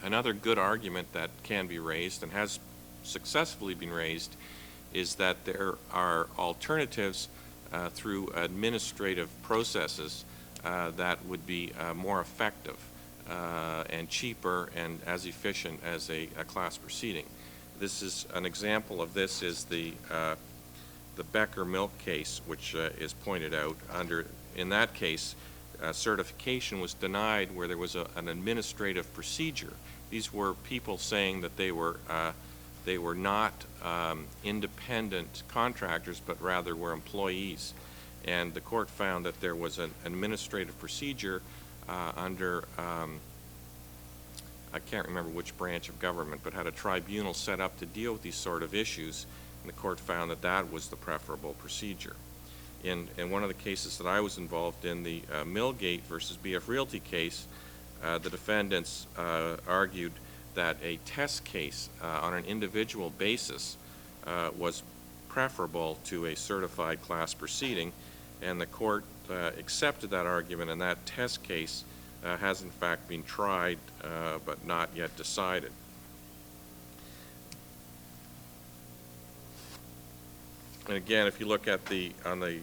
Another good argument that can be raised and has successfully been raised is that there are alternatives through administrative processes that would be more effective and cheaper and as efficient as a class proceeding. This is an example of this is the Becker milk case, which is pointed out. In that case, certification was denied where there was an administrative procedure. These were people saying that they were not independent contractors, but rather were employees. And the court found that there was an administrative procedure under, I can't remember which branch of government, but had a tribunal set up to deal with these sort of issues, and the court found that that was the preferable procedure. In one of the cases that I was involved in, the Millgate versus BF Realty case, the defendants argued that a test case on an individual basis was preferable to a certified class proceeding, and the court accepted that argument, and that test case has in fact been tried but not yet decided. And again, if you look at on the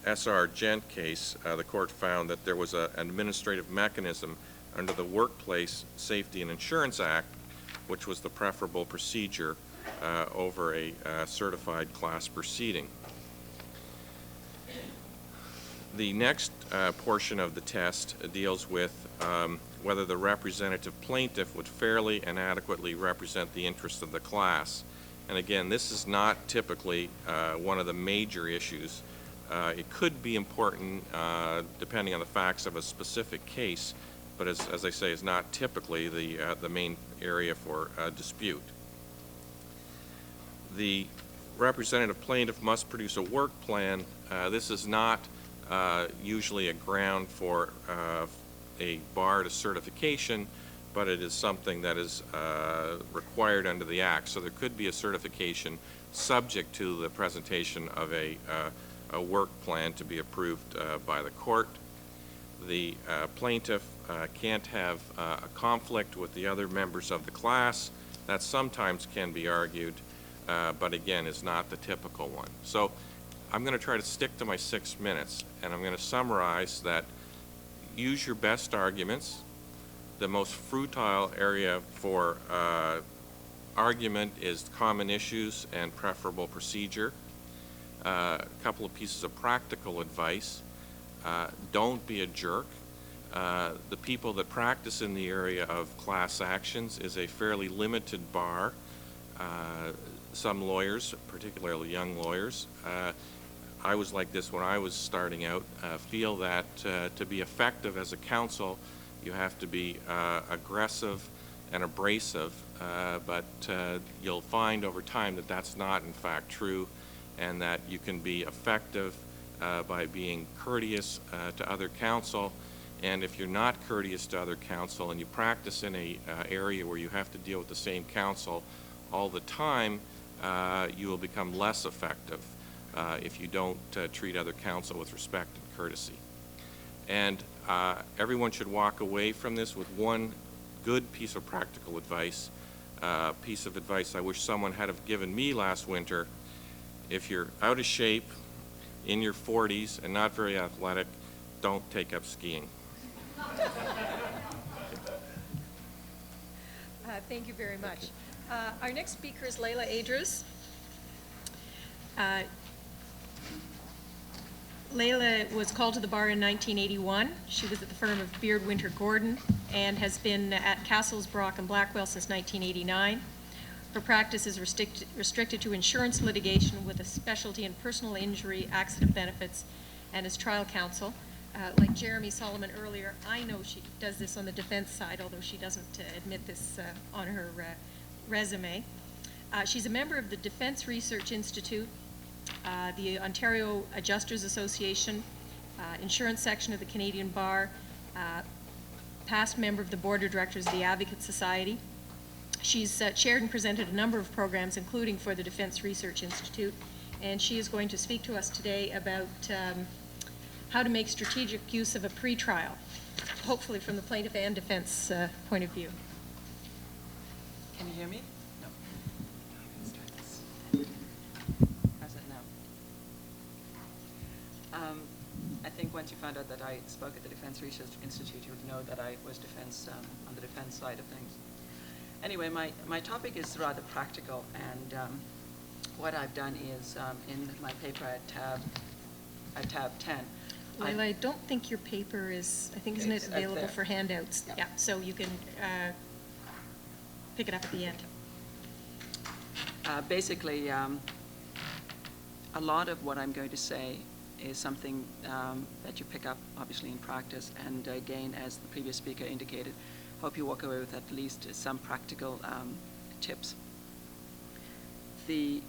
SR Gent case, the court found that there was an administrative mechanism under the Workplace Safety and Insurance Act, which was the preferable procedure over a certified class proceeding. The next portion of the test deals with whether the representative plaintiff would fairly and adequately represent the interests of the class. And again, this is not typically one of the major issues. It could be important depending on the facts of a specific case, but as I say, is not typically the main area for dispute. The representative plaintiff must produce a work plan. This is not usually a ground for a bar to certification, but it is something that is required under the Act. So there could be a certification subject to the presentation of a work plan to be approved by the court. The plaintiff can't have a conflict with the other members of the class. That sometimes can be argued, but again is not the typical one. So I'm going to try to stick to my 6 minutes, and I'm going to summarize that use your best arguments. The most fruitile area for argument is common issues and preferable procedure. A couple of pieces of practical advice. Don't be a jerk. The people that practice in the area of class actions is a fairly limited bar. Some lawyers, particularly young lawyers, I was like this when I was starting out, feel that to be effective as a counsel, you have to be aggressive and abrasive, but you'll find over time that that's not in fact true, and that you can be effective by being courteous to other counsel. And if you're not courteous to other counsel and you practice in a area where you have to deal with the same counsel all the time, you will become less effective if you don't treat other counsel with respect and courtesy. And everyone should walk away from this with one good piece of practical advice, piece of advice I wish someone had have given me last winter. If you're out of shape, in your 40s, and not very athletic, don't take up skiing. Thank you very much. Our next speaker is Leilah Edroos. Leilah was called to the bar in 1981. She was at the firm of Beard, Winter, Gordon, and has been at Castles, Brock, and Blackwell since 1989. Her practice is restricted to insurance litigation with a specialty in personal injury, accident benefits, and as trial counsel. Like Jeremy Solomon earlier, I know she does this on the defense side, although she doesn't admit this on her resume. She's a member of the Defense Research Institute, the Ontario Adjusters Association, insurance section of the Canadian Bar, past member of the board of directors of the Advocate Society. She's chaired and presented a number of programs, including for the Defense Research Institute, and she is going to speak to us today about how to make strategic use of a pretrial, hopefully from the plaintiff and defense point of view. Can you hear me? No. Let's try this. How's it now? I think once you found out that I spoke at the Defense Research Institute, you would know that I was on the defense side of things. Anyway, my topic is rather practical, and what I've done is in my paper at tab 10. Leilah, I don't think your paper is, I think, isn't it available for handouts? Yeah. Yeah, so you can pick it up at the end. Basically, a lot of what I'm going to say is something that you pick up, obviously, in practice, and again, as the previous speaker indicated, hope you walk away with at least some practical tips. The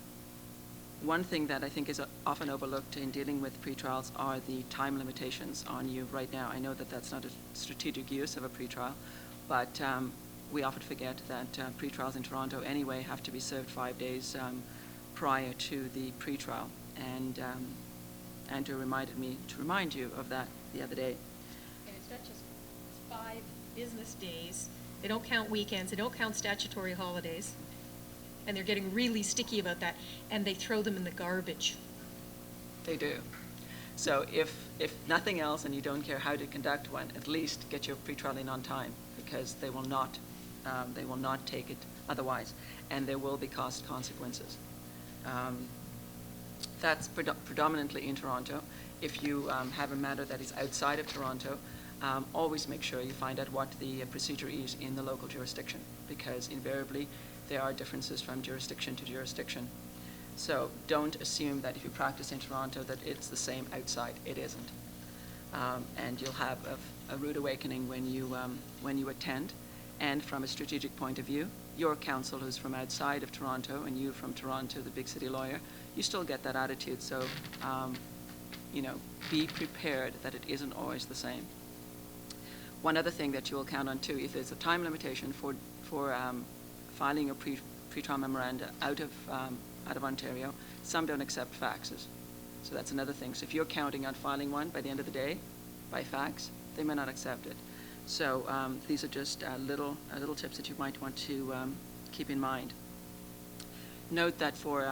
one thing that I think is often overlooked in dealing with pretrials are the time limitations on you right now. I know that that's not a strategic use of a pretrial, but we often forget that pretrials in Toronto anyway have to be served 5 days prior to the pretrial, and Andrea reminded me to remind you of that the other day. And it's not just 5 business days. They don't count weekends. They don't count statutory holidays. and they're getting really sticky about that, and they throw them in the garbage. They do. So if nothing else and you don't care how to conduct one, at least get your pretrial in on time, because they will not take it otherwise, and there will be cost consequences. That's predominantly in Toronto. If you have a matter that is outside of Toronto, always make sure you find out what the procedure is in the local jurisdiction, because invariably there are differences from jurisdiction to jurisdiction. So don't assume that if you practice in Toronto that it's the same outside. It isn't. And you'll have a rude awakening when you attend. And from a strategic point of view, your counsel who's from outside of Toronto and you from Toronto, the big city lawyer, you still get that attitude. So, be prepared that it isn't always the same. One other thing that you will count on too, if there's a time limitation for filing a pretrial memoranda out of Ontario, some don't accept faxes. So that's another thing. So if you're counting on filing one by the end of the day by fax, they may not accept it. So these are just little tips that you might want to keep in mind. Note that for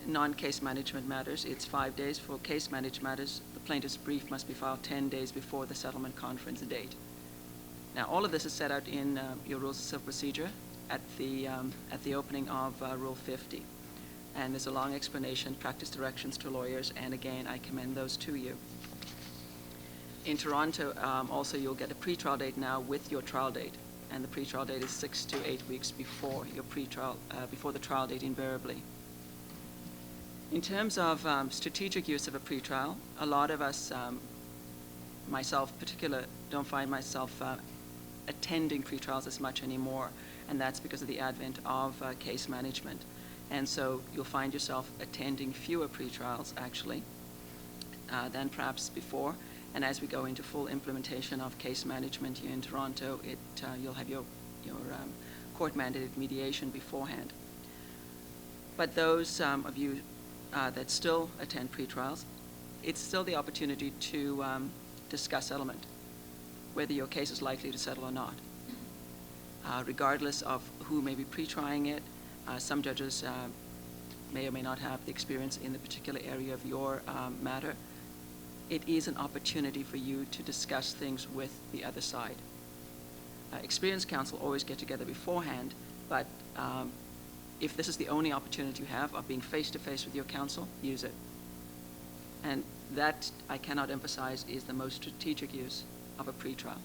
non-case management matters, it's 5 days. For case managed matters, the plaintiff's brief must be filed 10 days before the settlement conference date. Now, all of this is set out in your Rules of Civil Procedure at the opening of Rule 50. And there's a long explanation, practice directions to lawyers, and again, I commend those to you. In Toronto, also, you'll get a pretrial date now with your trial date, and the pretrial date is 6 to 8 weeks before your pretrial, before the trial date invariably. In terms of strategic use of a pretrial, a lot of us, myself in particular, don't find myself attending pretrials as much anymore, and that's because of the advent of case management. And so you'll find yourself attending fewer pretrials, actually, than perhaps before. And as we go into full implementation of case management here in Toronto, you'll have your court-mandated mediation beforehand. But those of you that still attend pretrials, it's still the opportunity to discuss settlement, whether your case is likely to settle or not. Regardless of who may be pre-trying it, some judges may or may not have the experience in the particular area of your matter. It is an opportunity for you to discuss things with the other side. Experienced counsel always get together beforehand, but if this is the only opportunity you have of being face-to-face with your counsel, use it. And that, I cannot emphasize, is the most strategic use of a pretrial,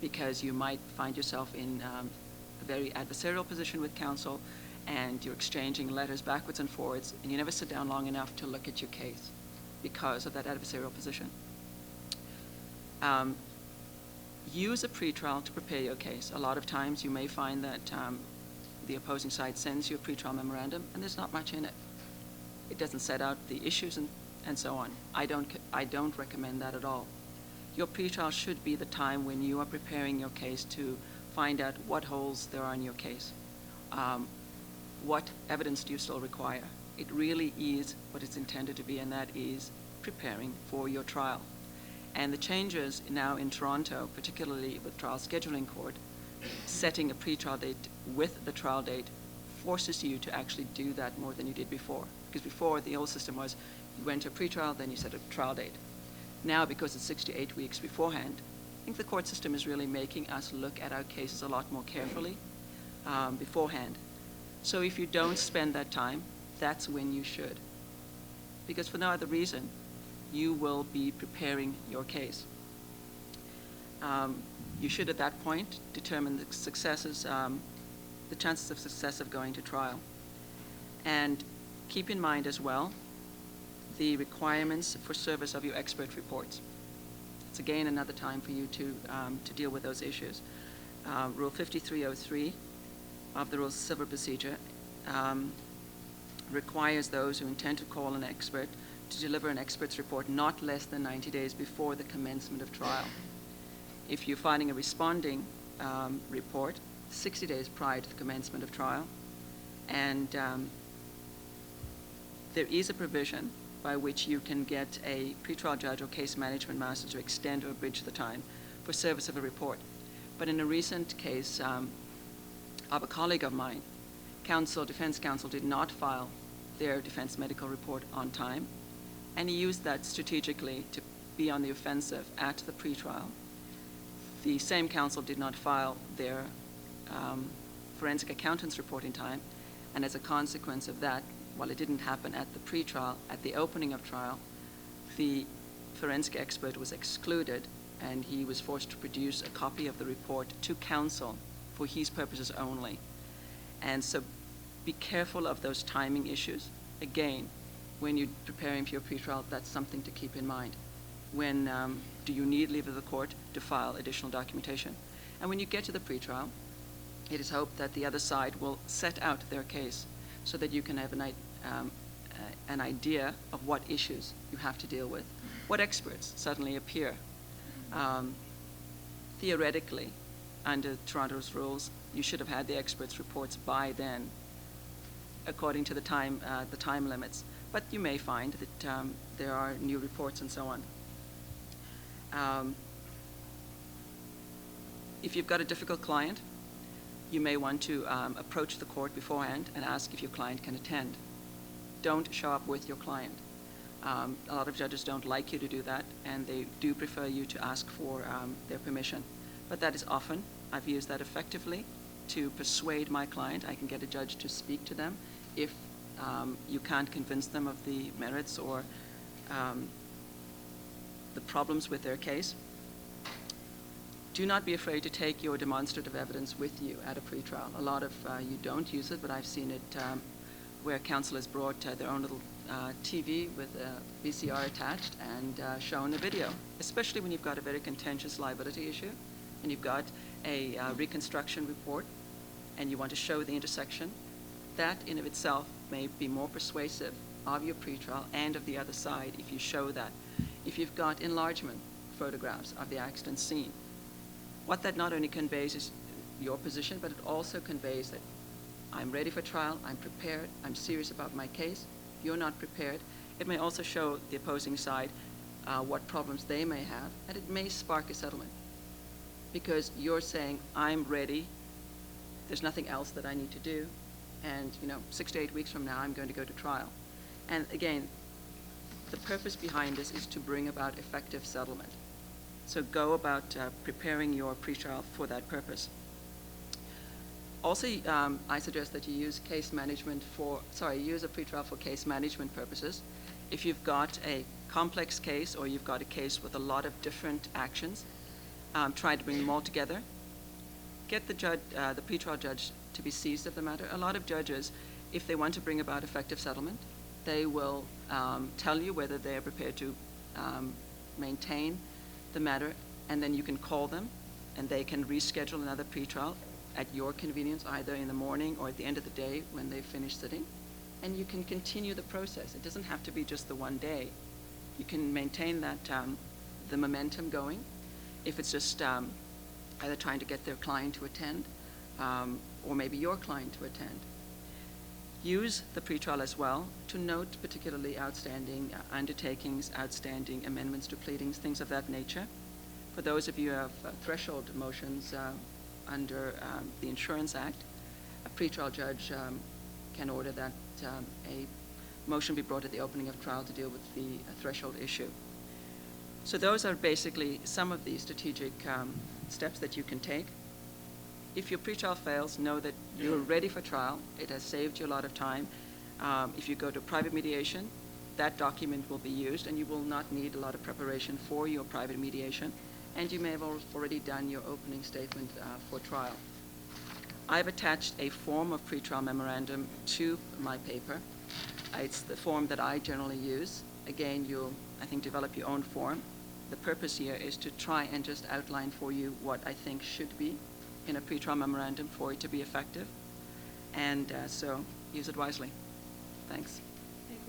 because you might find yourself in a very adversarial position with counsel, and you're exchanging letters backwards and forwards, and you never sit down long enough to look at your case because of that adversarial position. Use a pretrial to prepare your case. A lot of times you may find that the opposing side sends you a pretrial memorandum, and there's not much in it. It doesn't set out the issues and so on. I don't recommend that at all. Your pretrial should be the time when you are preparing your case to find out what holes there are in your case. What evidence do you still require? It really is what it's intended to be, and that is preparing for your trial. And the changes now in Toronto, particularly with Trial Scheduling Court, setting a pretrial date with the trial date forces you to actually do that more than you did before. Because before, the old system was you went to a pretrial, then you set a trial date. Now, because it's 6 to 8 weeks beforehand, I think the court system is really making us look at our cases a lot more carefully beforehand. So if you don't spend that time, that's when you should. Because for no other reason, you will be preparing your case. You should at that point determine the successes, the chances of success of going to trial. And keep in mind as well the requirements for service of your expert reports. It's again another time for you to deal with those issues. Rule 5303 of the Rules of Civil Procedure requires those who intend to call an expert to deliver an expert's report not less than 90 days before the commencement of trial. If you're filing a responding report, 60 days prior to the commencement of trial, and there is a provision by which you can get a pretrial judge or case management master to extend or abridge the time for service of a report. But in a recent case of a colleague of mine, defense counsel did not file their defense medical report on time, and he used that strategically to be on the offensive at the pretrial. The same counsel did not file their forensic accountant's report in time, and as a consequence of that, while it didn't happen at the pretrial, at the opening of trial, the forensic expert was excluded, and he was forced to produce a copy of the report to counsel for his purposes only. And so be careful of those timing issues. Again, when you're preparing for your pretrial, that's something to keep in mind. When do you need leave of the court to file additional documentation? And when you get to the pretrial, it is hoped that the other side will set out their case so that you can have an idea of what issues you have to deal with, what experts suddenly appear. Theoretically, under Toronto's rules, you should have had the experts' reports by then, according to the time limits. But you may find that there are new reports and so on. If you've got a difficult client, you may want to approach the court beforehand and ask if your client can attend. Don't show up with your client. A lot of judges don't like you to do that, and they do prefer you to ask for their permission. But that is often, I've used that effectively to persuade my client. I can get a judge to speak to them if you can't convince them of the merits or the problems with their case. Do not be afraid to take your demonstrative evidence with you at a pretrial. A lot of you don't use it, but I've seen it where counsel has brought their own little TV with a VCR attached and shown a video, especially when you've got a very contentious liability issue and you've got a reconstruction report and you want to show the intersection. That in of itself may be more persuasive of your pretrial and of the other side if you show that. If you've got enlargement photographs of the accident scene, what that not only conveys is your position, but it also conveys that I'm ready for trial, I'm prepared, I'm serious about my case. If you're not prepared, it may also show the opposing side what problems they may have, and it may spark a settlement. Because you're saying, I'm ready, there's nothing else that I need to do, and 6 to 8 weeks from now, I'm going to go to trial. And again, the purpose behind this is to bring about effective settlement. So go about preparing your pretrial for that purpose. Also, I suggest that you use use a pretrial for case management purposes. If you've got a complex case or you've got a case with a lot of different actions, try to bring them all together. Get the pretrial judge to be seized of the matter. A lot of judges, if they want to bring about effective settlement, they will tell you whether they are prepared to maintain the matter, and then you can call them and they can reschedule another pretrial at your convenience, either in the morning or at the end of the day when they've finished sitting, and you can continue the process. It doesn't have to be just the one day. You can maintain that the momentum going. If it's just either trying to get their client to attend or maybe your client to attend. Use the pretrial as well to note particularly outstanding undertakings, outstanding amendments to pleadings, things of that nature. For those of you who have threshold motions under the Insurance Act, a pretrial judge can order that a motion be brought at the opening of trial to deal with the threshold issue. So those are basically some of the strategic steps that you can take. If your pretrial fails, know that you're ready for trial. It has saved you a lot of time. If you go to private mediation, that document will be used and you will not need a lot of preparation for your private mediation, and you may have already done your opening statement for trial. I've attached a form of pretrial memorandum to my paper. It's the form that I generally use. Again, you'll, I think, develop your own form. The purpose here is to try and just outline for you what I think should be in a pretrial memorandum for it to be effective. And so use it wisely. Thanks. Thank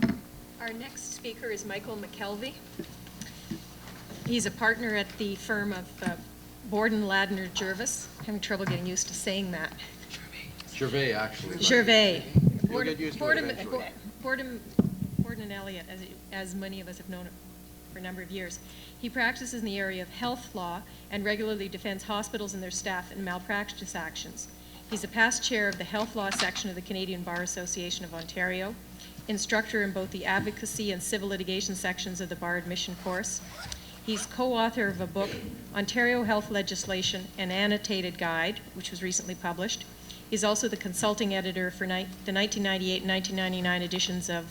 you, Leilah. Our next speaker is Michael McKelvey. He's a partner at the firm of Borden, Ladner, Jervis. Having trouble getting used to saying that. Gervais, actually. Gervais. You'll get used to it eventually. Borden and Elliott, as many of us have known for a number of years. He practices in the area of health law and regularly defends hospitals and their staff in malpractice actions. He's a past chair of the Health Law section of the Canadian Bar Association of Ontario, instructor in both the advocacy and civil litigation sections of the bar admission course. He's co-author of a book, Ontario Health Legislation, an Annotated Guide, which was recently published. He's also the consulting editor for the 1998 and 1999 editions of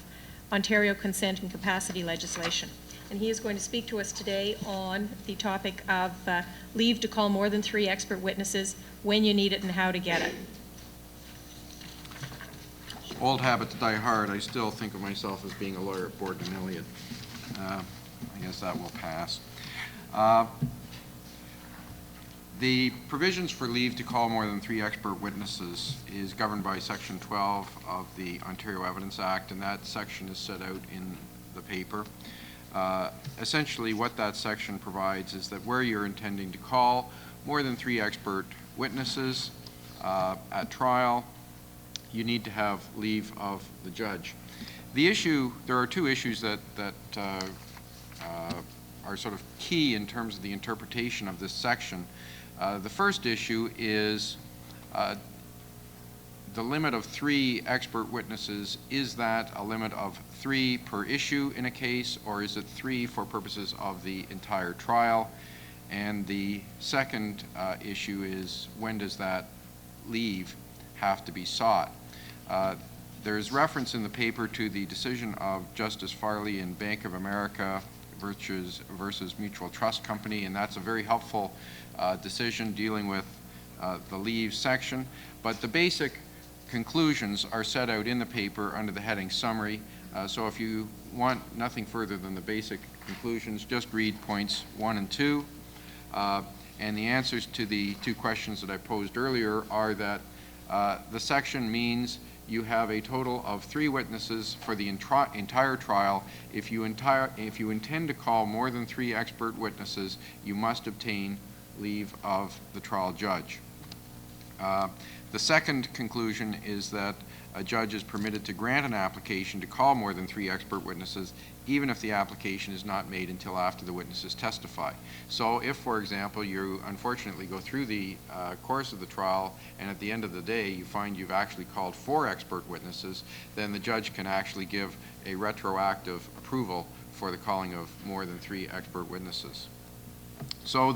Ontario Consent and Capacity Legislation. And he is going to speak to us today on the topic of leave to call more than 3 expert witnesses, when you need it and how to get it. Old habit to die hard, I still think of myself as being a lawyer at Borden and Elliott. I guess that will pass. The provisions for leave to call more than 3 expert witnesses is governed by Section 12 of the Ontario Evidence Act, and that section is set out in the paper. Essentially, what that section provides is that where you're intending to call more than 3 expert witnesses at trial, you need to have leave of the judge. The issue, there are 2 issues that are sort of key in terms of the interpretation of this section. The first issue is the limit of 3 expert witnesses. Is that a limit of 3 per issue in a case, or is it 3 for purposes of the entire trial? And the second issue is, when does that leave have to be sought? There's reference in the paper to the decision of Justice Farley in Bank of America versus Mutual Trust Company, and that's a very helpful decision dealing with the leave section. But the basic conclusions are set out in the paper under the heading summary. So if you want nothing further than the basic conclusions, just read points 1 and 2. And the answers to the 2 questions that I posed earlier are that the section means you have a total of 3 witnesses for the entire trial. If you intend to call more than 3 expert witnesses, you must obtain leave of the trial judge. The second conclusion is that a judge is permitted to grant an application to call more than 3 expert witnesses, even if the application is not made until after the witnesses testify. So if, for example, you unfortunately go through the course of the trial and at the end of the day you find you've actually called 4 expert witnesses, then the judge can actually give a retroactive approval for the calling of more than 3 expert witnesses. So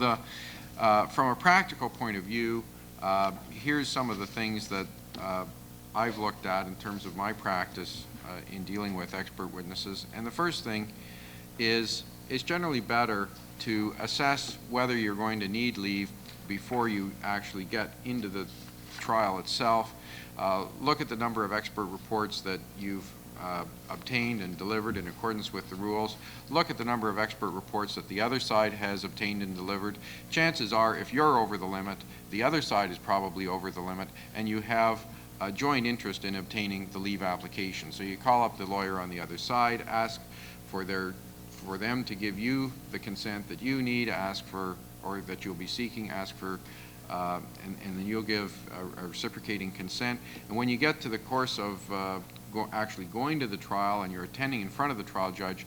from a practical point of view, here's some of the things that I've looked at in terms of my practice in dealing with expert witnesses. And the first thing is, it's generally better to assess whether you're going to need leave before you actually get into the trial itself. Look at the number of expert reports that you've obtained and delivered in accordance with the rules. Look at the number of expert reports that the other side has obtained and delivered. Chances are, if you're over the limit, the other side is probably over the limit, and you have a joint interest in obtaining the leave application. So you call up the lawyer on the other side, ask for them to give you the consent that you need, ask for, or that you'll be seeking, ask for, and then you'll give a reciprocating consent. And when you get to the course of actually going to the trial and you're attending in front of the trial judge,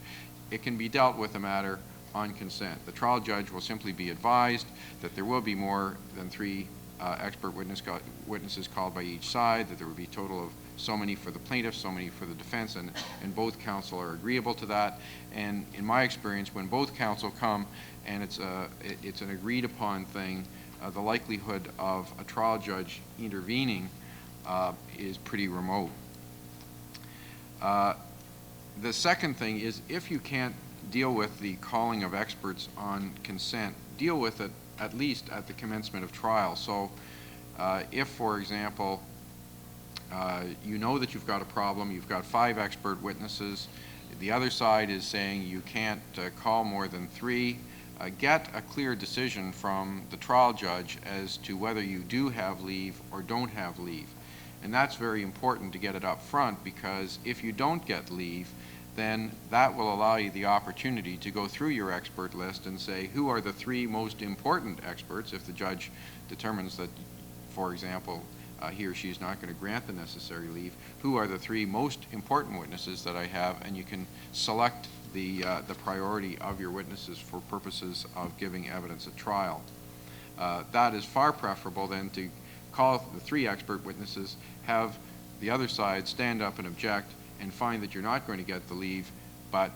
it can be dealt with a matter on consent. The trial judge will simply be advised that there will be more than 3 expert witnesses called by each side, that there will be a total of so many for the plaintiff, so many for the defense, and both counsel are agreeable to that. And in my experience, when both counsel come and it's an agreed upon thing, the likelihood of a trial judge intervening is pretty remote. The second thing is, if you can't deal with the calling of experts on consent, deal with it at least at the commencement of trial. So if, for example, you know that you've got a problem, you've got 5 expert witnesses, the other side is saying you can't call more than 3, get a clear decision from the trial judge as to whether you do have leave or don't have leave. And that's very important to get it up front, because if you don't get leave, then that will allow you the opportunity to go through your expert list and say, who are the 3 most important experts, if the judge determines that, for example, he or she is not going to grant the necessary leave, who are the 3 most important witnesses that I have, and you can select the priority of your witnesses for purposes of giving evidence at trial. That is far preferable than to call the 3 expert witnesses, have the other side stand up and object, and find that you're not going to get the leave, but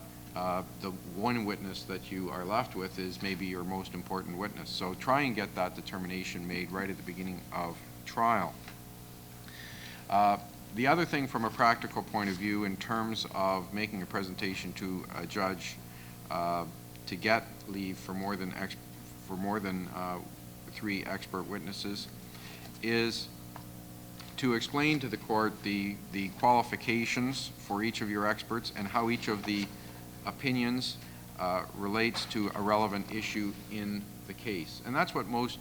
the one witness that you are left with is maybe your most important witness. So try and get that determination made right at the beginning of trial. The other thing from a practical point of view in terms of making a presentation to a judge to get leave for more than 3 expert witnesses is to explain to the court the qualifications for each of your experts and how each of the opinions relates to a relevant issue in the case. And that's what most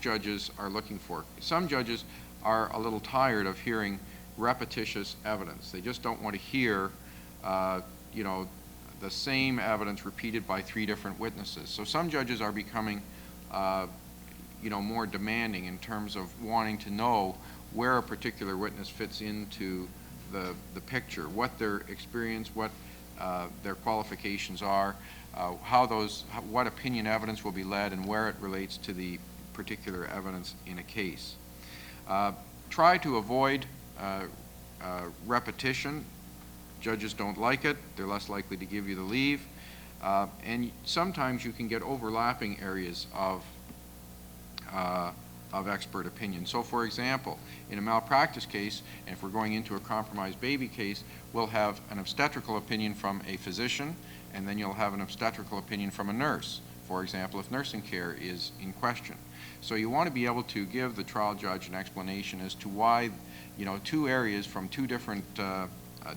judges are looking for. Some judges are a little tired of hearing repetitious evidence. They just don't want to hear, you know, the same evidence repeated by 3 different witnesses. So some judges are becoming, you know, more demanding in terms of wanting to know where a particular witness fits into the picture, what their experience, what their qualifications are, what opinion evidence will be led, and where it relates to the particular evidence in a case. Try to avoid repetition. Judges don't like it. They're less likely to give you the leave. And sometimes you can get overlapping areas of expert opinion. So for example, in a malpractice case, and if we're going into a compromised baby case, we'll have an obstetrical opinion from a physician, and then you'll have an obstetrical opinion from a nurse, for example, if nursing care is in question. So you want to be able to give the trial judge an explanation as to why, you know, 2 areas from 2 different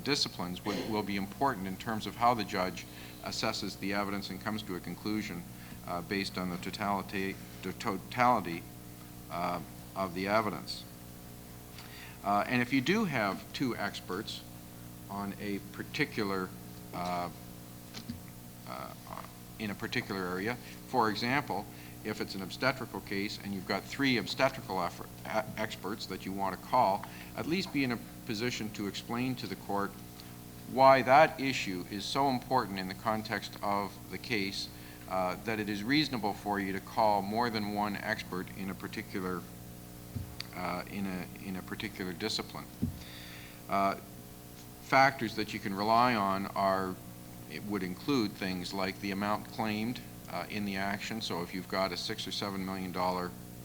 disciplines will be important in terms of how the judge assesses the evidence and comes to a conclusion based on the totality of the evidence. And if you do have 2 experts on a particular in a particular area, for example, if it's an obstetrical case and you've got 3 obstetrical experts that you want to call, at least be in a position to explain to the court why that issue is so important in the context of the case that it is reasonable for you to call more than 1 expert in a particular in a particular discipline. Factors that you can rely on would include things like the amount claimed in the action. So if you've got a $6 or $7 million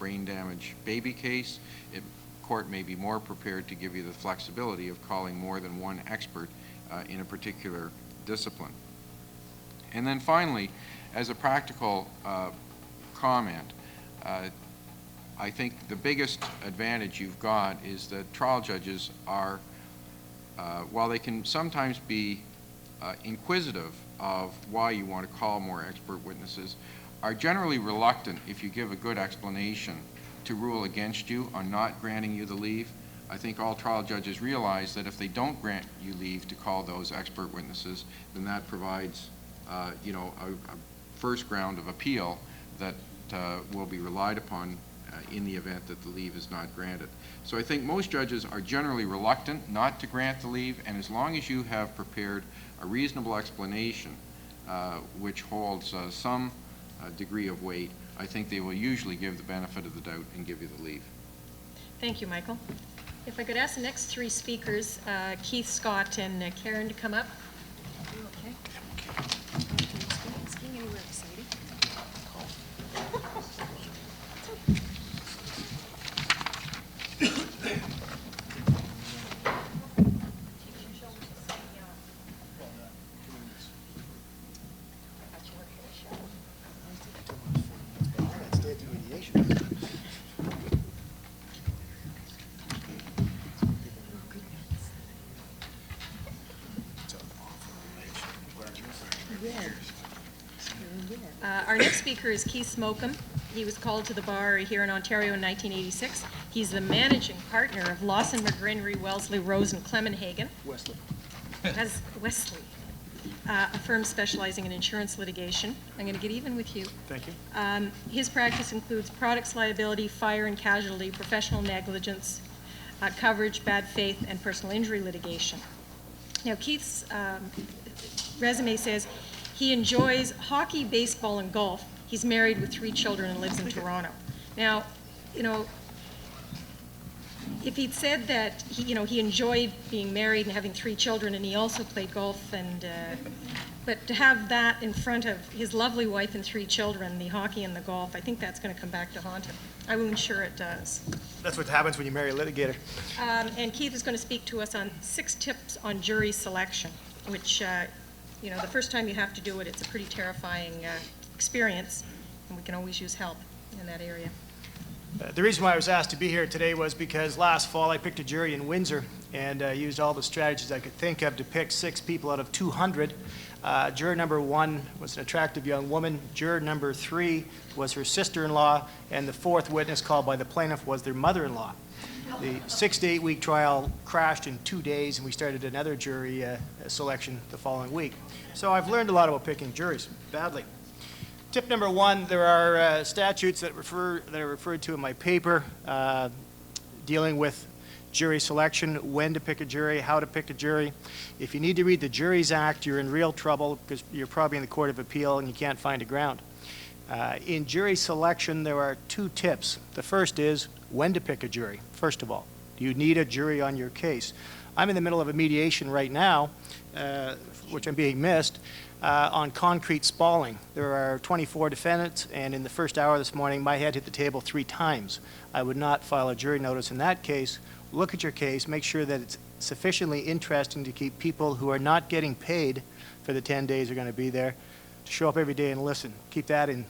brain damage baby case, the court may be more prepared to give you the flexibility of calling more than 1 expert in a particular discipline. And then finally, as a practical comment, I think the biggest advantage you've got is that trial judges are, while they can sometimes be inquisitive of why you want to call more expert witnesses, are generally reluctant, if you give a good explanation, to rule against you on not granting you the leave. I think all trial judges realize that if they don't grant you leave to call those expert witnesses, then that provides you know, a first ground of appeal that will be relied upon in the event that the leave is not granted. So I think most judges are generally reluctant not to grant the leave, and as long as you have prepared a reasonable explanation which holds some degree of weight, I think they will usually give the benefit of the doubt and give you the leave. Thank you, Michael. If I could ask the next 3 speakers, Keith, Scott, and Karen, to come up. Okay. Skiing anywhere exciting? Our next speaker is Keith Smockum. He was called to the bar here in Ontario in 1986. He's the managing partner of Lawson, McGrinry, Wellesley, Rose, and Clemenhagen. Wesley. A firm specializing in insurance litigation. I'm going to get even with you. Thank you. His practice includes products liability, fire and casualty, professional negligence, coverage, bad faith, and personal injury litigation. Now, Keith's resume says he enjoys hockey, baseball, and golf. He's married with 3 children and lives in Toronto. Now, you know, if he'd said that he enjoyed being married and having 3 children, and he also played golf, but to have that in front of his lovely wife and 3 children, the hockey and the golf, I think that's going to come back to haunt him. I will ensure it does. That's what happens when you marry a litigator. And Keith is going to speak to us on 6 tips on jury selection, which, the first time you have to do it, it's a pretty terrifying experience, and we can always use help in that area. The reason why I was asked to be here today was because last fall I picked a jury in Windsor and used all the strategies I could think of to pick 6 people out of 200. Juror number 1 was an attractive young woman. Juror number 3 was her sister-in-law, and the 4th witness called by the plaintiff was their mother-in-law. The 6 to 8 week trial crashed in 2 days, and we started another jury selection the following week. So I've learned a lot about picking juries, badly. Tip number 1, there are statutes that are referred to in my paper dealing with jury selection, when to pick a jury, how to pick a jury. If you need to read the Juries Act, you're in real trouble because you're probably in the Court of Appeal and you can't find a ground. In jury selection, there are 2 tips. The first is when to pick a jury, first of all. Do you need a jury on your case? I'm in the middle of a mediation right now, which I'm being missed, on concrete spalling. There are 24 defendants, and in the first hour this morning, my head hit the table 3 times. I would not file a jury notice in that case. Look at your case, make sure that it's sufficiently interesting to keep people who are not getting paid for the 10 days they're going to be there to show up every day and listen. Keep that in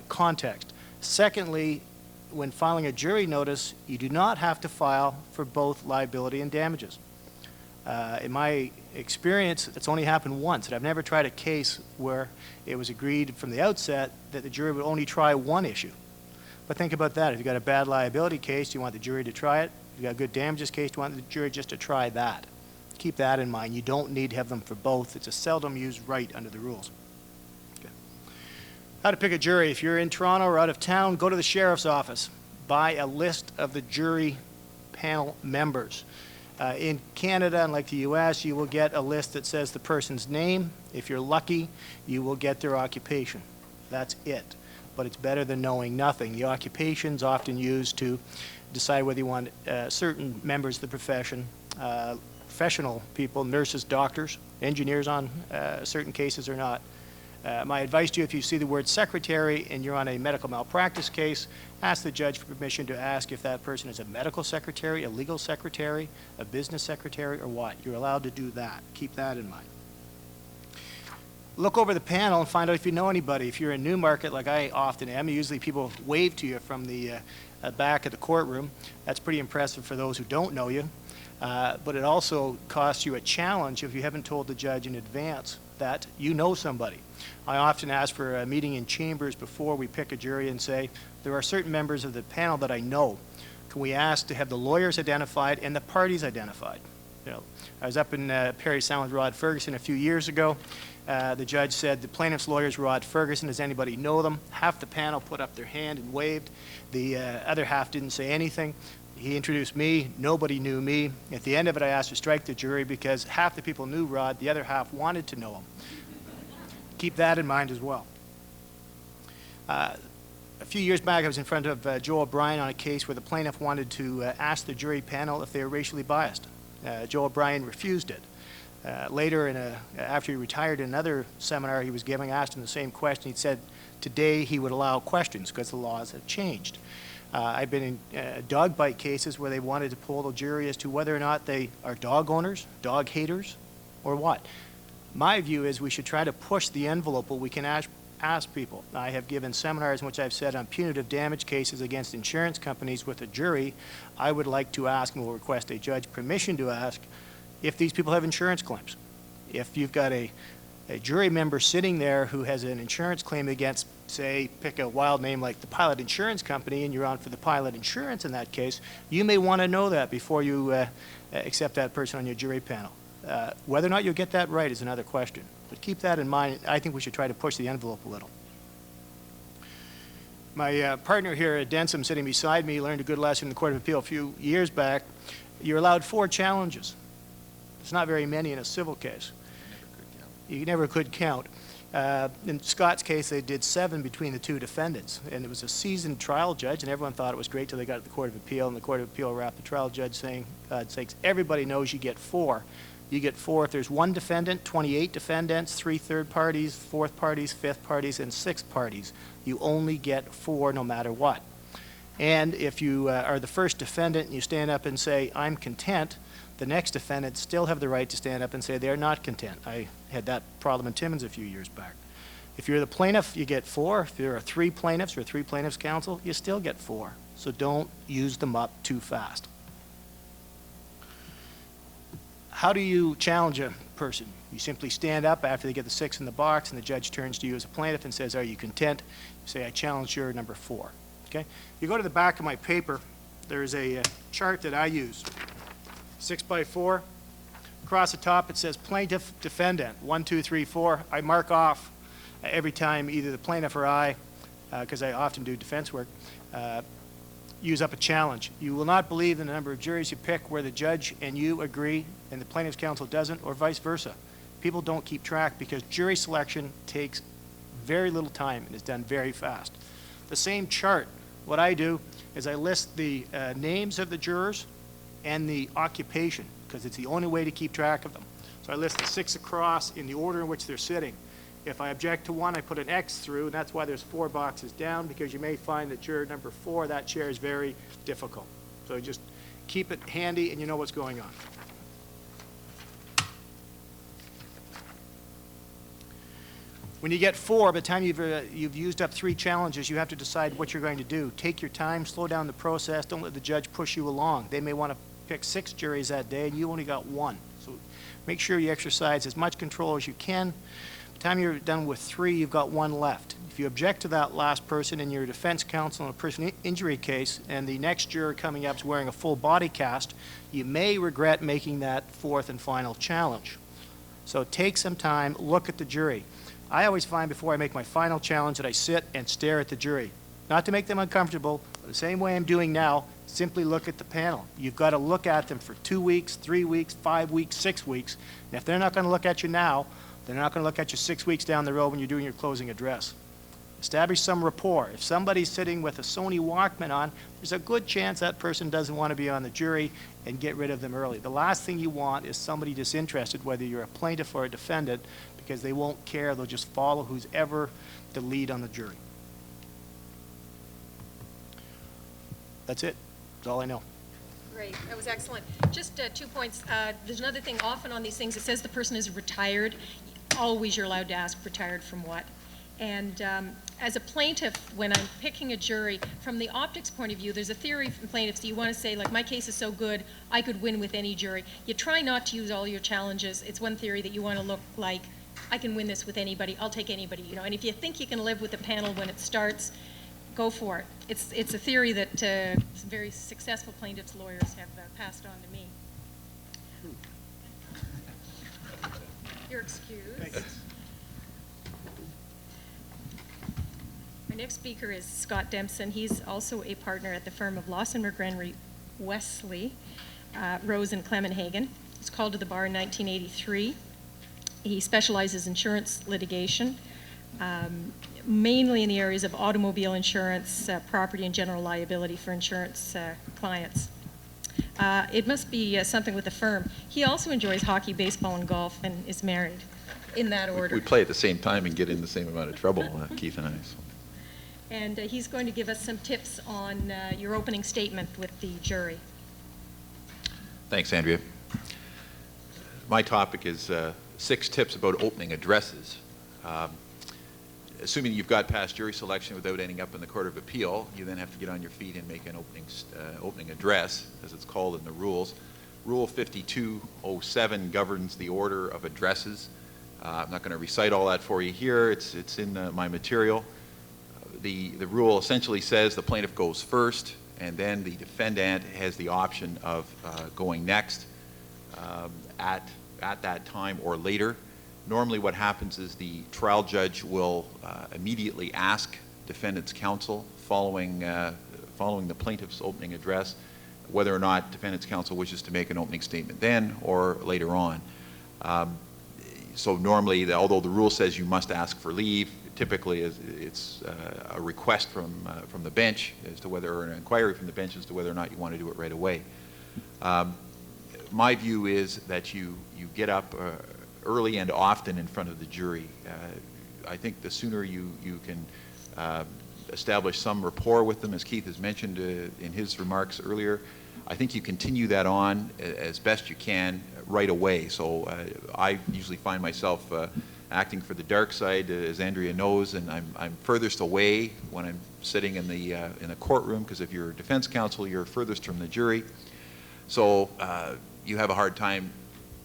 context. Secondly, when filing a jury notice, you do not have to file for both liability and damages. In my experience, it's only happened once, and I've never tried a case where it was agreed from the outset that the jury would only try one issue. But think about that. If you've got a bad liability case, you want the jury to try it. If you've got a good damages case, you want the jury just to try that. Keep that in mind. You don't need to have them for both. It's a seldom used right under the rules. Okay. How to pick a jury. If you're in Toronto or out of town, go to the sheriff's office. Buy a list of the jury panel members. In Canada, unlike the U.S., you will get a list that says the person's name. If you're lucky, you will get their occupation. That's it. But it's better than knowing nothing. The occupation's often used to decide whether you want certain members of the profession, professional people, nurses, doctors, engineers on certain cases or not. My advice to you, if you see the word secretary and you're on a medical malpractice case, ask the judge for permission to ask if that person is a medical secretary, a legal secretary, a business secretary, or what. You're allowed to do that. Keep that in mind. Look over the panel and find out if you know anybody. If you're in Newmarket, like I often am, usually people wave to you from the back of the courtroom. That's pretty impressive for those who don't know you. But it also costs you a challenge if you haven't told the judge in advance that you know somebody. I often ask for a meeting in chambers before we pick a jury and say, there are certain members of the panel that I know. Can we ask to have the lawyers identified and the parties identified? I was up in Parry Sound with Rod Ferguson a few years ago. The judge said the plaintiff's lawyer is Rod Ferguson. Does anybody know them? Half the panel put up their hand and waved. The other half didn't say anything. He introduced me. Nobody knew me. At the end of it, I asked to strike the jury because half the people knew Rod. The other half wanted to know him. Keep that in mind as well. A few years back, I was in front of Joe O'Brien on a case where the plaintiff wanted to ask the jury panel if they were racially biased. Joe O'Brien refused it. Later, after he retired in another seminar he was giving, I asked him the same question. He said today he would allow questions because the laws have changed. I've been in dog bite cases where they wanted to poll the jury as to whether or not they are dog owners, dog haters, or what. My view is we should try to push the envelope where we can ask people. I have given seminars in which I've said on punitive damage cases against insurance companies with a jury, I would like to ask and will request a judge permission to ask if these people have insurance claims. If you've got a jury member sitting there who has an insurance claim against, say, pick a wild name like the Pilot Insurance Company, and you're on for the Pilot Insurance in that case, you may want to know that before you accept that person on your jury panel. Whether or not you'll get that right is another question. But keep that in mind. I think we should try to push the envelope a little. My partner here at Densem, sitting beside me, learned a good lesson in the Court of Appeal a few years back. You're allowed 4 challenges. It's not very many in a civil case. You never could count. In Scott's case, they did 7 between the two defendants, and it was a seasoned trial judge, and everyone thought it was great till they got to the Court of Appeal, and the Court of Appeal wrapped the trial judge saying, God's sakes, everybody knows you get 4. You get 4 if there's 1 defendant, 28 defendants, 3 third parties, 4th parties, 5th parties, and 6th parties. You only get 4 no matter what. And if you are the first defendant and you stand up and say, I'm content, the next defendant still have the right to stand up and say they're not content. I had that problem in Timmins a few years back. If you're the plaintiff, you get 4. If there are 3 plaintiffs or 3 plaintiffs' counsel, you still get 4. So don't use them up too fast. How do you challenge a person? You simply stand up after they get the 6 in the box and the judge turns to you as a plaintiff and says, are you content? You say, I challenge juror number 4. Okay? You go to the back of my paper, there's a chart that I use. 6x4. Across the top it says plaintiff, defendant, 1, 2, 3, 4. I mark off every time either the plaintiff or I, because I often do defense work, use up a challenge. You will not believe in the number of juries you pick where the judge and you agree and the plaintiff's counsel doesn't, or vice versa. People don't keep track because jury selection takes very little time and is done very fast. The same chart, what I do is I list the names of the jurors and the occupation, because it's the only way to keep track of them. So I list the 6 across in the order in which they're sitting. If I object to one, I put an X through, and that's why there's 4 boxes down, because you may find that juror number 4, that chair is very difficult. So just keep it handy and you know what's going on. When you get 4, by the time you've used up 3 challenges, you have to decide what you're going to do. Take your time, slow down the process, don't let the judge push you along. They may want to pick 6 juries that day and you only got 1. So make sure you exercise as much control as you can. By the time you're done with 3, you've got 1 left. If you object to that last person and you're a defense counsel in a personal injury case and the next juror coming up is wearing a full body cast, you may regret making that 4th and final challenge. So take some time, look at the jury. I always find before I make my final challenge that I sit and stare at the jury. Not to make them uncomfortable, but the same way I'm doing now, simply look at the panel. You've got to look at them for 2 weeks, 3 weeks, 5 weeks, 6 weeks. And if they're not going to look at you now, they're not going to look at you 6 weeks down the road when you're doing your closing address. Establish some rapport. If somebody's sitting with a Sony Walkman on, there's a good chance that person doesn't want to be on the jury, and get rid of them early. The last thing you want is somebody disinterested, whether you're a plaintiff or a defendant, because they won't care. They'll just follow who's ever the lead on the jury. That's it. That's all I know. Great, that was excellent. Just 2 points. There's another thing, often on these things, it says the person is retired. Always you're allowed to ask retired from what. And as a plaintiff, when I'm picking a jury, from the optics point of view, there's a theory from plaintiffs. Do you want to say, like, my case is so good, I could win with any jury? You try not to use all your challenges. It's one theory that you want to look like, I can win this with anybody, I'll take anybody, you know. And if you think you can live with the panel when it starts, go for it. It's a theory that very successful plaintiffs' lawyers have passed on to me. You're excused. Thanks. Our next speaker is Scott Densem. He's also a partner at the firm of Lawson, McGrenry, Wesley, Rose, and Clemenhagen. He's called to the bar in 1983. He specializes in insurance litigation, mainly in the areas of automobile insurance, property, and general liability for insurance clients. It must be something with the firm. He also enjoys hockey, baseball, and golf, and is married, in that order. We play at the same time and get in the same amount of trouble, Keith and I. So. And he's going to give us some tips on your opening statement with the jury. Thanks, Andrea. My topic is 6 tips about opening addresses. Assuming you've got past jury selection without ending up in the Court of Appeal, you then have to get on your feet and make an opening address, as it's called in the rules. Rule 5207 governs the order of addresses. I'm not going to recite all that for you here. It's in my material. The rule essentially says the plaintiff goes first, and then the defendant has the option of going next at that time or later. Normally what happens is the trial judge will immediately ask defendant's counsel following the plaintiff's opening address whether or not defendant's counsel wishes to make an opening statement then or later on. So normally, although the rule says you must ask for leave, typically it's a request from the bench as to whether, or an inquiry from the bench as to whether or not you want to do it right away. My view is that you get up early and often in front of the jury. I think the sooner you can establish some rapport with them, as Keith has mentioned in his remarks earlier, I think you continue that on as best you can right away. So I usually find myself acting for the dark side, as Andrea knows, and I'm furthest away when I'm sitting in the courtroom, because if you're a defense counsel, you're furthest from the jury. So you have a hard time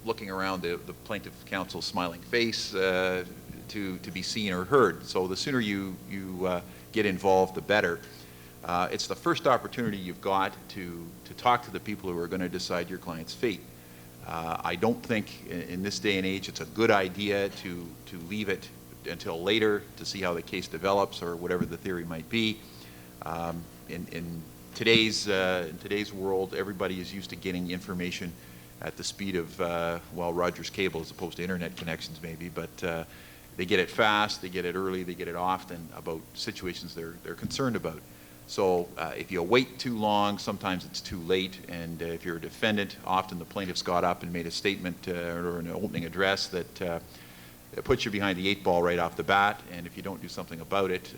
looking around the plaintiff counsel's smiling face to be seen or heard. So the sooner you get involved, the better. It's the first opportunity you've got to talk to the people who are going to decide your client's fate. I don't think in this day and age it's a good idea to leave it until later to see how the case develops or whatever the theory might be. In today's world, everybody is used to getting information at the speed of, well, Rogers cable as opposed to internet connections maybe, but they get it fast, they get it early, they get it often about situations they're concerned about. So if you wait too long, sometimes it's too late, and if you're a defendant, often the plaintiff's got up and made a statement or an opening address that puts you behind the 8 ball right off the bat, and if you don't do something about it,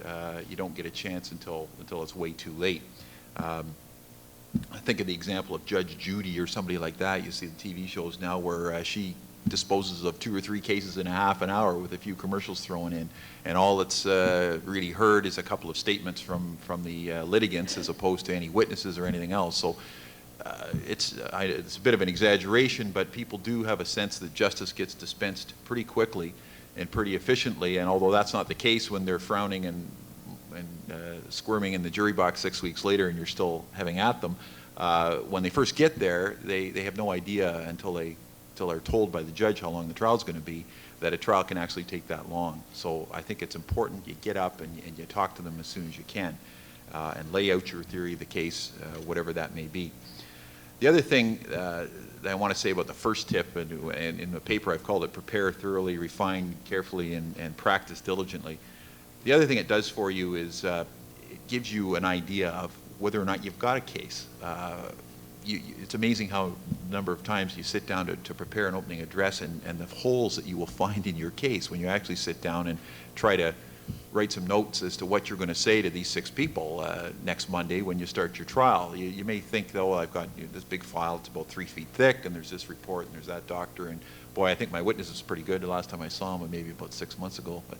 you don't get a chance until it's way too late. I think of the example of Judge Judy or somebody like that. You see the TV shows now where she disposes of 2 or 3 cases in a half an hour with a few commercials thrown in, and all that's really heard is a couple of statements from the litigants as opposed to any witnesses or anything else. So it's a bit of an exaggeration, but people do have a sense that justice gets dispensed pretty quickly and pretty efficiently, and although that's not the case when they're frowning and squirming in the jury box 6 weeks later and you're still having at them, when they first get there, they have no idea until they're told by the judge how long the trial's going to be, that a trial can actually take that long. So I think it's important you get up and you talk to them as soon as you can and lay out your theory of the case, whatever that may be. The other thing that I want to say about the first tip, and in the paper I've called it prepare thoroughly, refine carefully, and practice diligently. The other thing it does for you is it gives you an idea of whether or not you've got a case. It's amazing how a number of times you sit down to prepare an opening address and the holes that you will find in your case when you actually sit down and try to write some notes as to what you're going to say to these 6 people next Monday when you start your trial. You may think, though, I've got this big file, it's about 3 feet thick, and there's this report, and there's that doctor, and boy, I think my witness is pretty good. The last time I saw him was maybe about 6 months ago. But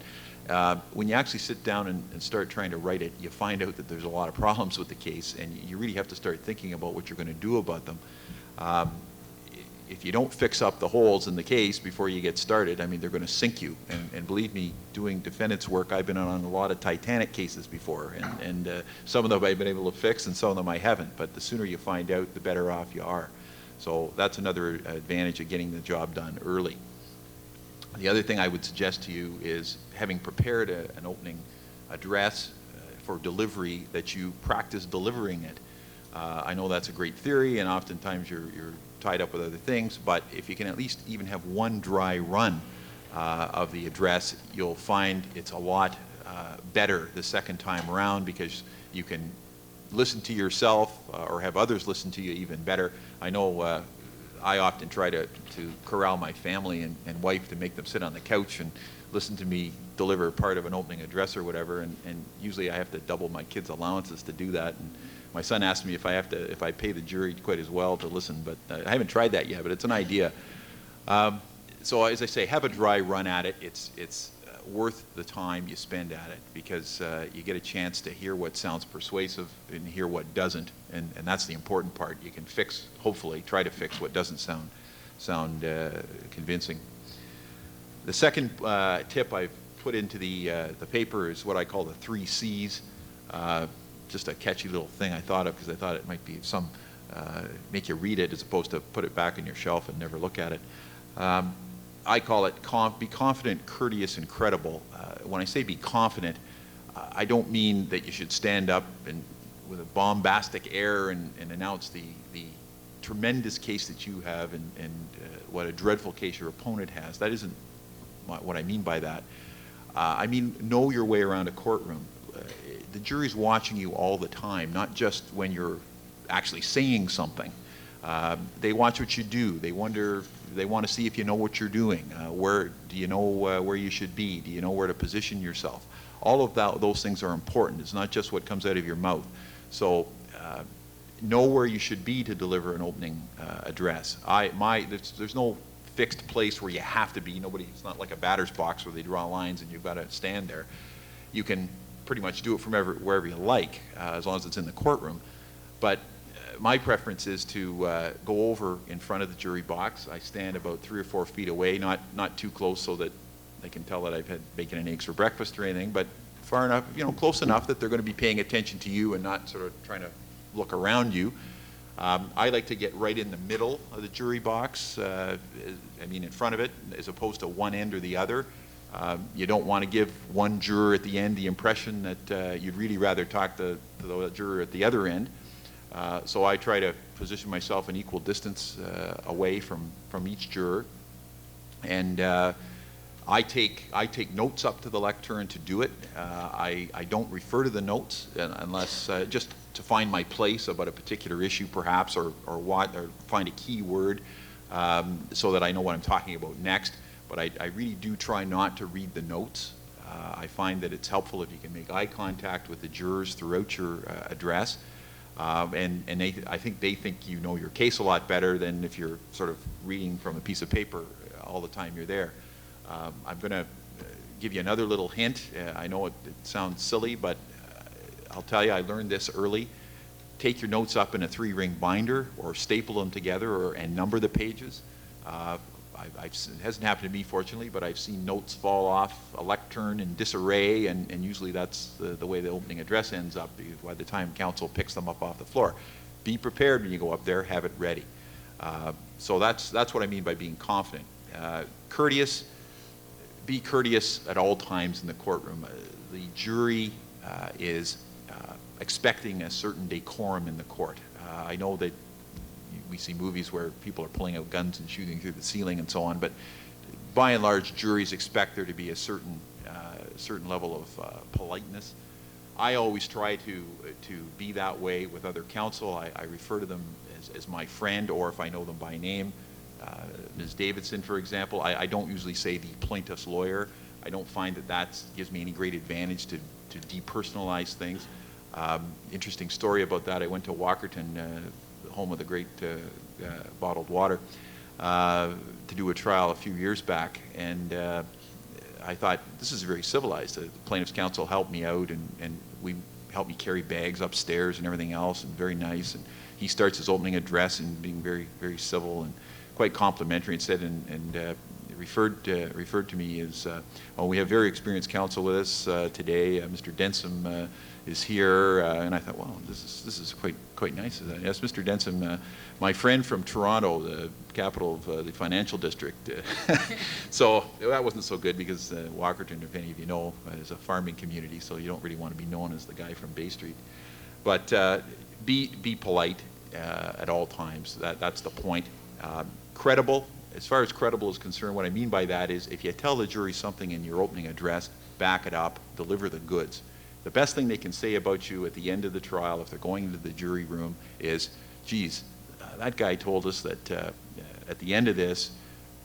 when you actually sit down and start trying to write it, you find out that there's a lot of problems with the case, and you really have to start thinking about what you're going to do about them. If you don't fix up the holes in the case before you get started, I mean, they're going to sink you. And believe me, doing defendant's work, I've been on a lot of Titanic cases before, and some of them I've been able to fix, and some of them I haven't. But the sooner you find out, the better off you are. So that's another advantage of getting the job done early. The other thing I would suggest to you is, having prepared an opening address for delivery, that you practice delivering it. I know that's a great theory, and oftentimes you're tied up with other things, but if you can at least even have one dry run of the address, you'll find it's a lot better the second time around, because you can listen to yourself or have others listen to you even better. I know I often try to corral my family and wife to make them sit on the couch and listen to me deliver part of an opening address or whatever, and usually I have to double my kids' allowances to do that. And my son asked me if I pay the jury quite as well to listen, but I haven't tried that yet, but it's an idea. So as I say, have a dry run at it. It's worth the time you spend at it, because you get a chance to hear what sounds persuasive and hear what doesn't, and that's the important part. You can fix, hopefully, try to fix what doesn't sound convincing. The second tip I've put into the paper is what I call the 3 C's. Just a catchy little thing I thought of, because I thought it might be some make you read it as opposed to put it back on your shelf and never look at it. I call it be confident, courteous, and credible. When I say be confident, I don't mean that you should stand up and with a bombastic air and announce the tremendous case that you have and what a dreadful case your opponent has. That isn't what I mean by that. I mean, know your way around a courtroom. The jury's watching you all the time, not just when you're actually saying something. They watch what you do. They want to see if you know what you're doing. Where do you know where you should be? Do you know where to position yourself? All of those things are important. It's not just what comes out of your mouth. So know where you should be to deliver an opening address. There's no fixed place where you have to be. It's not like a batter's box where they draw lines and you've got to stand there. You can pretty much do it from wherever you like, as long as it's in the courtroom. But my preference is to go over in front of the jury box. I stand about 3 or 4 feet away, not too close so that they can tell that I've had bacon and eggs for breakfast or anything, but far enough, close enough that they're going to be paying attention to you and not sort of trying to look around you. I like to get right in the middle of the jury box, in front of it, as opposed to one end or the other. You don't want to give one juror at the end the impression that you'd really rather talk to the juror at the other end. So I try to position myself an equal distance away from each juror. And I take notes up to the lectern to do it. I don't refer to the notes unless just to find my place about a particular issue, perhaps, or find a key word so that I know what I'm talking about next. But I really do try not to read the notes. I find that it's helpful if you can make eye contact with the jurors throughout your address. And I think they think you know your case a lot better than if you're sort of reading from a piece of paper all the time you're there. I'm going to give you another little hint. I know it sounds silly, but I'll tell you, I learned this early. Take your notes up in a 3-ring binder or staple them together and number the pages. It hasn't happened to me, fortunately, but I've seen notes fall off a lectern in disarray, and usually that's the way the opening address ends up by the time counsel picks them up off the floor. Be prepared when you go up there, have it ready. So that's what I mean by being confident. Courteous, be courteous at all times in the courtroom. The jury is expecting a certain decorum in the court. I know that we see movies where people are pulling out guns and shooting through the ceiling and so on, but by and large, juries expect there to be a certain level of politeness. I always try to be that way with other counsel. I refer to them as my friend, or if I know them by name. Ms. Davidson, for example, I don't usually say the plaintiff's lawyer. I don't find that gives me any great advantage to depersonalize things. Interesting story about that. I went to Walkerton, home of the great bottled water, to do a trial a few years back, and I thought, this is very civilized. The plaintiff's counsel helped me out, and we helped me carry bags upstairs and everything else, and very nice. And he starts his opening address and being very, very civil and quite complimentary, and said, and referred to me as, oh, we have very experienced counsel with us today. Mr. Densem is here, and I thought, well, this is quite nice. Yes, Mr. Densem, my friend from Toronto, the capital of the financial district. So that wasn't so good because Walkerton, if any of you know, is a farming community, so you don't really want to be known as the guy from Bay Street. But be polite at all times. That's the point. Credible. As far as credible is concerned, what I mean by that is if you tell the jury something in your opening address, back it up, deliver the goods. The best thing they can say about you at the end of the trial, if they're going into the jury room, is, geez, that guy told us that at the end of this,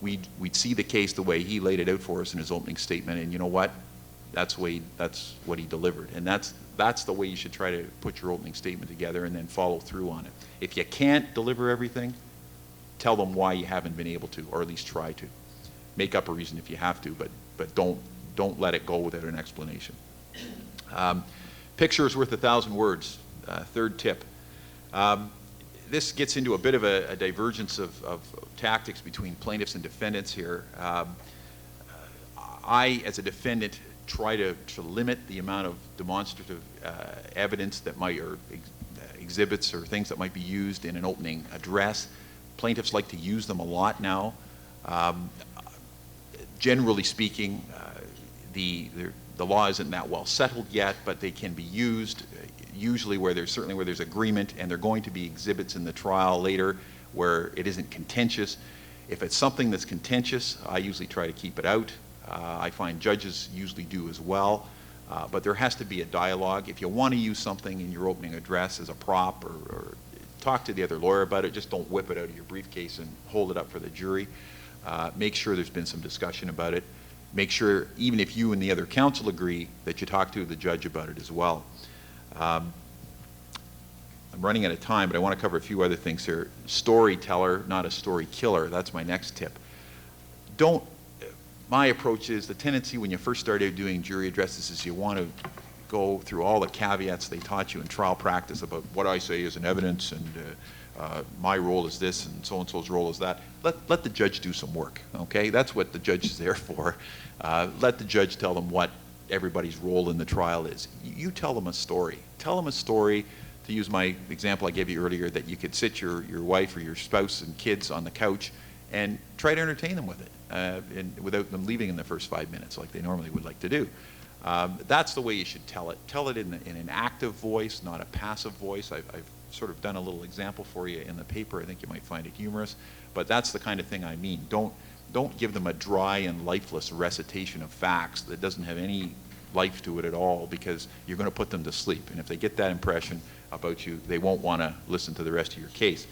we'd see the case the way he laid it out for us in his opening statement, and you know what? That's what he delivered. And that's the way you should try to put your opening statement together and then follow through on it. If you can't deliver everything, tell them why you haven't been able to, or at least try to. Make up a reason if you have to, but don't let it go without an explanation. Picture is worth 1,000 words. Third tip. This gets into a bit of a divergence of tactics between plaintiffs and defendants here. I, as a defendant, try to limit the amount of demonstrative evidence that might, or exhibits or things that might be used in an opening address. Plaintiffs like to use them a lot now. Generally speaking, the law isn't that well settled yet, but they can be used usually where there's agreement, and there are going to be exhibits in the trial later where it isn't contentious. If it's something that's contentious, I usually try to keep it out. I find judges usually do as well. But there has to be a dialogue. If you want to use something in your opening address as a prop or talk to the other lawyer about it, just don't whip it out of your briefcase and hold it up for the jury. Make sure there's been some discussion about it. Make sure, even if you and the other counsel agree, that you talk to the judge about it as well. I'm running out of time, but I want to cover a few other things here. Storyteller, not a story killer. That's my next tip. My approach is the tendency when you first started doing jury addresses is you want to go through all the caveats they taught you in trial practice about what I say is an evidence and my role is this and so-and-so's role is that. Let the judge do some work, okay? That's what the judge is there for. Let the judge tell them what everybody's role in the trial is. You tell them a story. Tell them a story, to use my example I gave you earlier, that you could sit your wife or your spouse and kids on the couch and try to entertain them with it. Without them leaving in the first 5 minutes like they normally would like to do. That's the way you should tell it. Tell it in an active voice, not a passive voice. I've sort of done a little example for you in the paper. I think you might find it humorous, but that's the kind of thing I mean. Don't give them a dry and lifeless recitation of facts that doesn't have any life to it at all, because you're going to put them to sleep. And if they get that impression about you, they won't want to listen to the rest of your case.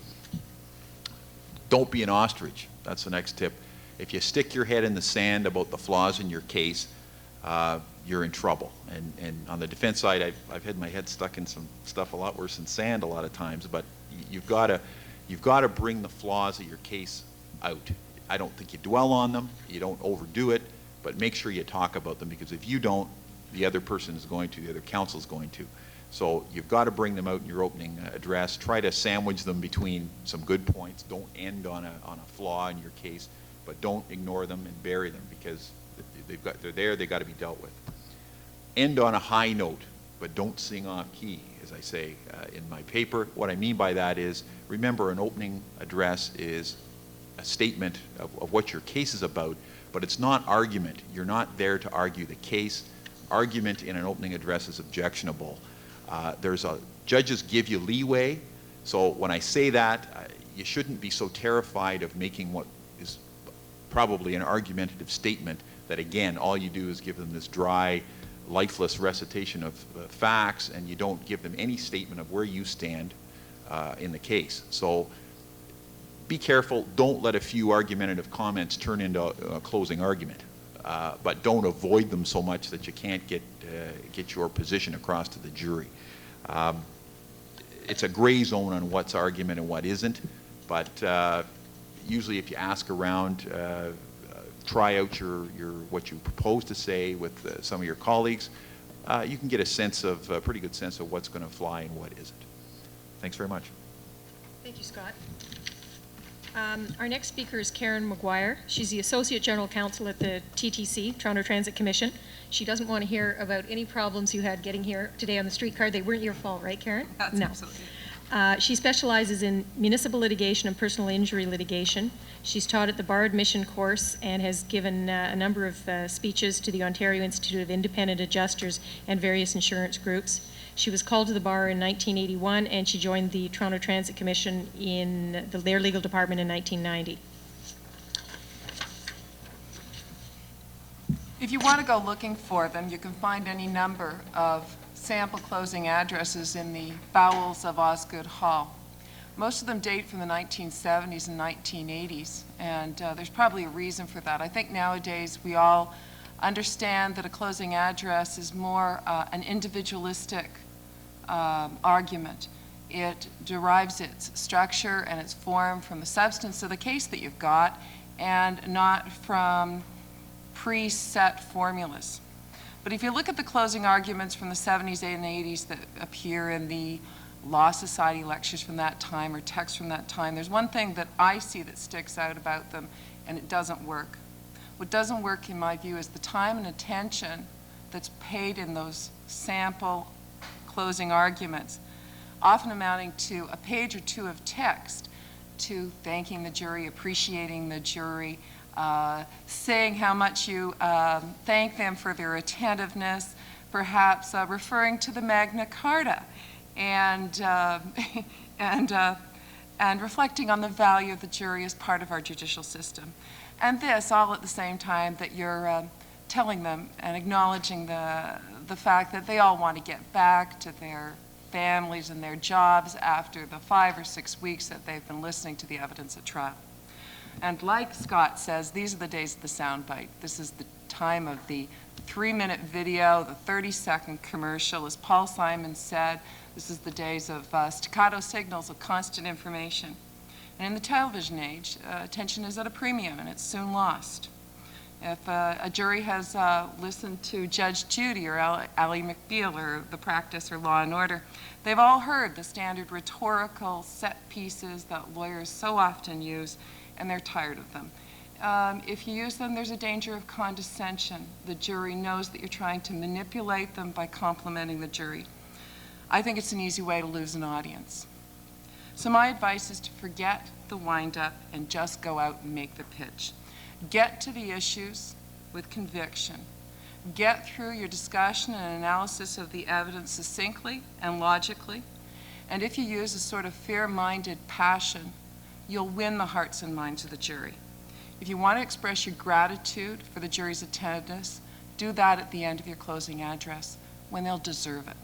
Don't be an ostrich. That's the next tip. If you stick your head in the sand about the flaws in your case, you're in trouble. And on the defense side, I've had my head stuck in some stuff a lot worse than sand a lot of times, but you've got to bring the flaws of your case out. I don't think you dwell on them, you don't overdo it, but make sure you talk about them, because if you don't, the other person is going to, the other counsel is going to. So you've got to bring them out in your opening address. Try to sandwich them between some good points. Don't end on a flaw in your case, but don't ignore them and bury them, because they're there, they've got to be dealt with. End on a high note, but don't sing off key, as I say in my paper. What I mean by that is, remember, an opening address is a statement of what your case is about, but it's not argument. You're not there to argue the case. Argument in an opening address is objectionable. Judges give you leeway, so when I say that, you shouldn't be so terrified of making what is probably an argumentative statement that, again, all you do is give them this dry, lifeless recitation of facts, and you don't give them any statement of where you stand in the case. So be careful. Don't let a few argumentative comments turn into a closing argument, but don't avoid them so much that you can't get your position across to the jury. It's a gray zone on what's argument and what isn't, but usually if you ask around, try out what you propose to say with some of your colleagues, you can get a pretty good sense of what's going to fly and what isn't. Thanks very much. Thank you, Scott. Our next speaker is Karen McGuire. She's the Associate General Counsel at the TTC, Toronto Transit Commission. She doesn't want to hear about any problems you had getting here today on the streetcar. They weren't your fault, right, Karen? That's no. Absolutely. She specializes in municipal litigation and personal injury litigation. She's taught at the Bar Admission course and has given a number of speeches to the Ontario Institute of Independent Adjusters and various insurance groups. She was called to the bar in 1981, and she joined the Toronto Transit Commission in their legal department in 1990. If you want to go looking for them, you can find any number of sample closing addresses in the bowels of Osgoode Hall. Most of them date from the 1970s and 1980s, and there's probably a reason for that. I think nowadays we all understand that a closing address is more an individualistic argument. It derives its structure and its form from the substance of the case that you've got, and not from preset formulas. But if you look at the closing arguments from the 70s and 80s that appear in the Law Society lectures from that time or texts from that time, there's one thing that I see that sticks out about them, and it doesn't work. What doesn't work, in my view, is the time and attention that's paid in those sample closing arguments, often amounting to a page or two of text, to thanking the jury, appreciating the jury, saying how much you thank them for their attentiveness, perhaps referring to the Magna Carta, and reflecting on the value of the jury as part of our judicial system. And this all at the same time that you're telling them and acknowledging the fact that they all want to get back to their families and their jobs after the 5 or 6 weeks that they've been listening to the evidence at trial. And like Scott says, these are the days of the soundbite. This is the time of the 3-minute video, the 30-second commercial. As Paul Simon said, this is the days of staccato signals of constant information. And in the television age, attention is at a premium and it's soon lost. If a jury has listened to Judge Judy or Ally McBeal or The Practice or Law and Order, they've all heard the standard rhetorical set pieces that lawyers so often use, and they're tired of them. If you use them, there's a danger of condescension. The jury knows that you're trying to manipulate them by complimenting the jury. I think it's an easy way to lose an audience. So my advice is to forget the wind-up and just go out and make the pitch. Get to the issues with conviction. Get through your discussion and analysis of the evidence succinctly and logically. And if you use a sort of fair-minded passion, you'll win the hearts and minds of the jury. If you want to express your gratitude for the jury's attentiveness, do that at the end of your closing address when they'll deserve it.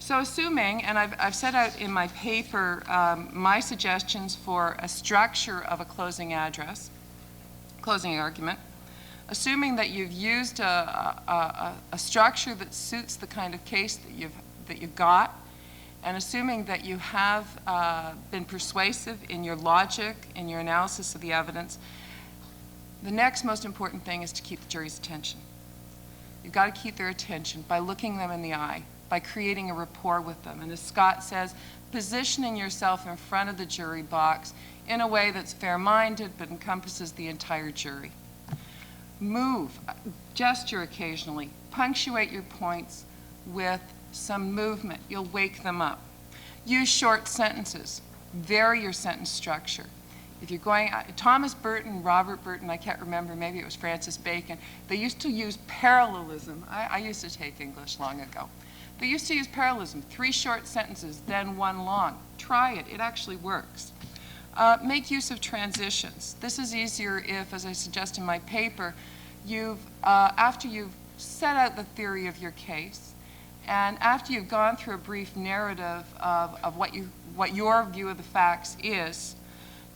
So assuming, and I've set out in my paper my suggestions for a structure of a closing address, closing argument, assuming that you've used a structure that suits the kind of case that you've got, and assuming that you have been persuasive in your logic, in your analysis of the evidence, the next most important thing is to keep the jury's attention. You've got to keep their attention by looking them in the eye, by creating a rapport with them. And as Scott says, positioning yourself in front of the jury box in a way that's fair-minded but encompasses the entire jury. Move, gesture occasionally, punctuate your points with some movement. You'll wake them up. Use short sentences. Vary your sentence structure. If you're going, Thomas Burton, Robert Burton, I can't remember, maybe it was Francis Bacon, they used to use parallelism. I used to take English long ago. They used to use parallelism, 3 short sentences, then 1 long. Try it, it actually works. Make use of transitions. This is easier if, as I suggest in my paper, after you've set out the theory of your case, and after you've gone through a brief narrative of what your view of the facts is,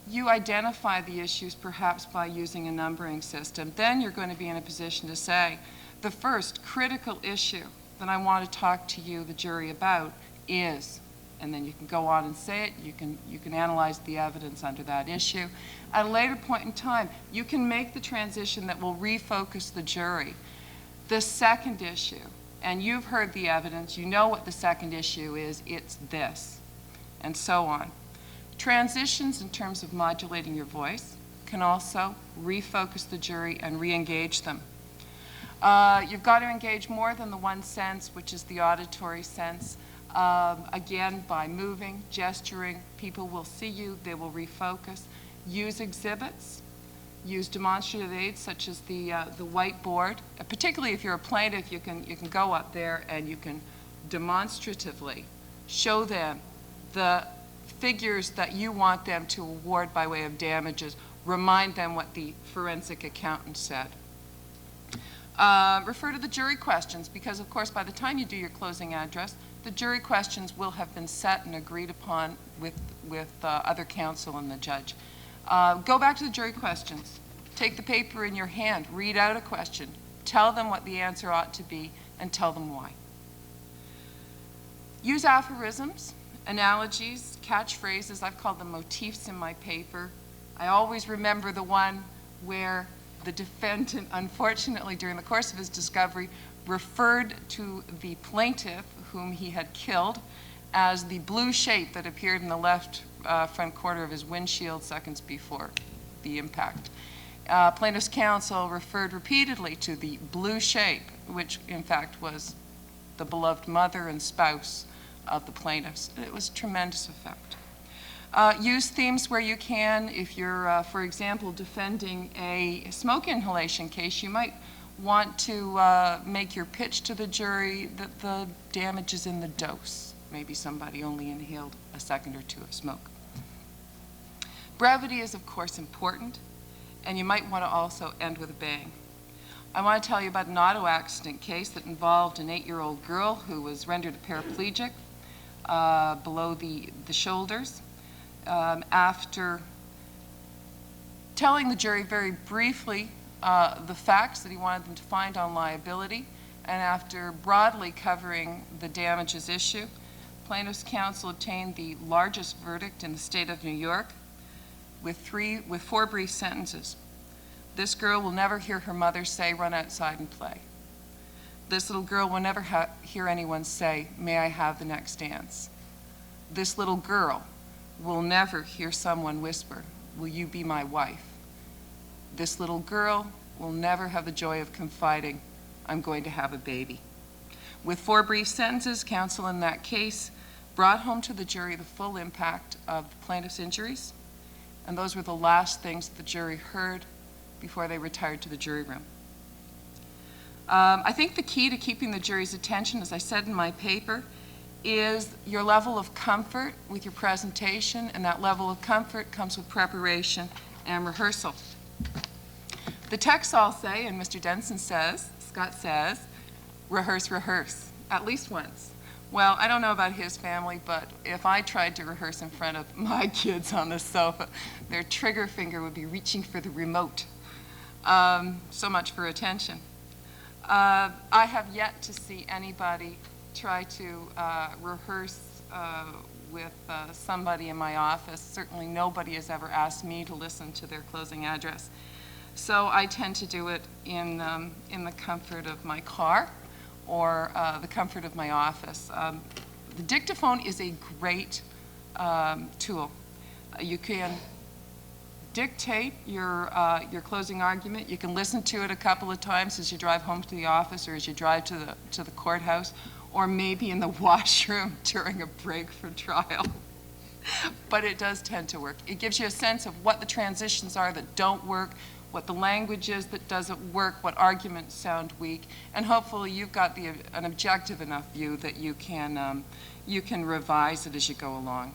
you identify the issues perhaps by using a numbering system. Then you're going to be in a position to say, the first critical issue that I want to talk to you, the jury, about is, and then you can go on and say it, you can analyze the evidence under that issue. At a later point in time, you can make the transition that will refocus the jury. The second issue, and you've heard the evidence, you know what the second issue is, it's this, and so on. Transitions in terms of modulating your voice can also refocus the jury and re-engage them. You've got to engage more than the one sense, which is the auditory sense. Again, by moving, gesturing, people will see you, they will refocus. Use exhibits. Use demonstrative aids such as the whiteboard. Particularly if you're a plaintiff, you can go up there and you can demonstratively show them the figures that you want them to award by way of damages. Remind them what the forensic accountant said. Refer to the jury questions because, of course, by the time you do your closing address, the jury questions will have been set and agreed upon with other counsel and the judge. Go back to the jury questions. Take the paper in your hand. Read out a question. Tell them what the answer ought to be and tell them why. Use aphorisms, analogies, catchphrases. I've called them motifs in my paper. I always remember the one where the defendant, unfortunately, during the course of his discovery, referred to the plaintiff, whom he had killed, as the blue shape that appeared in the left front corner of his windshield seconds before the impact. Plaintiff's counsel referred repeatedly to the blue shape, which in fact was the beloved mother and spouse of the plaintiffs. It was a tremendous effect. Use themes where you can. If you're, for example, defending a smoke inhalation case, you might want to make your pitch to the jury that the damage is in the dose. Maybe somebody only inhaled a second or two of smoke. Brevity is, of course, important, and you might want to also end with a bang. I want to tell you about an auto accident case that involved an 8-year-old girl who was rendered paraplegic below the shoulders after telling the jury very briefly the facts that he wanted them to find on liability, and after broadly covering the damages issue, plaintiff's counsel obtained the largest verdict in the state of New York with 4 brief sentences. This girl will never hear her mother say, "Run outside and play." This little girl will never hear anyone say, "May I have the next dance?" This little girl will never hear someone whisper, "Will you be my wife?" This little girl will never have the joy of confiding, "I'm going to have a baby." With 4 brief sentences, counsel in that case brought home to the jury the full impact of the plaintiff's injuries, and those were the last things the jury heard before they retired to the jury room. I think the key to keeping the jury's attention, as I said in my paper, is your level of comfort with your presentation, and that level of comfort comes with preparation and rehearsal. The texts all say, and Mr. Densem says, Scott says, rehearse, rehearse, at least once. Well, I don't know about his family, but if I tried to rehearse in front of my kids on the sofa, their trigger finger would be reaching for the remote. So much for attention. I have yet to see anybody try to rehearse with somebody in my office. Certainly nobody has ever asked me to listen to their closing address. So I tend to do it in the comfort of my car or the comfort of my office. The dictaphone is a great tool. You can dictate your closing argument. You can listen to it a couple of times as you drive home to the office or as you drive to the courthouse, or maybe in the washroom during a break for trial. But it does tend to work. It gives you a sense of what the transitions are that don't work, what the language is that doesn't work, what arguments sound weak, and hopefully you've got an objective enough view that you can revise it as you go along.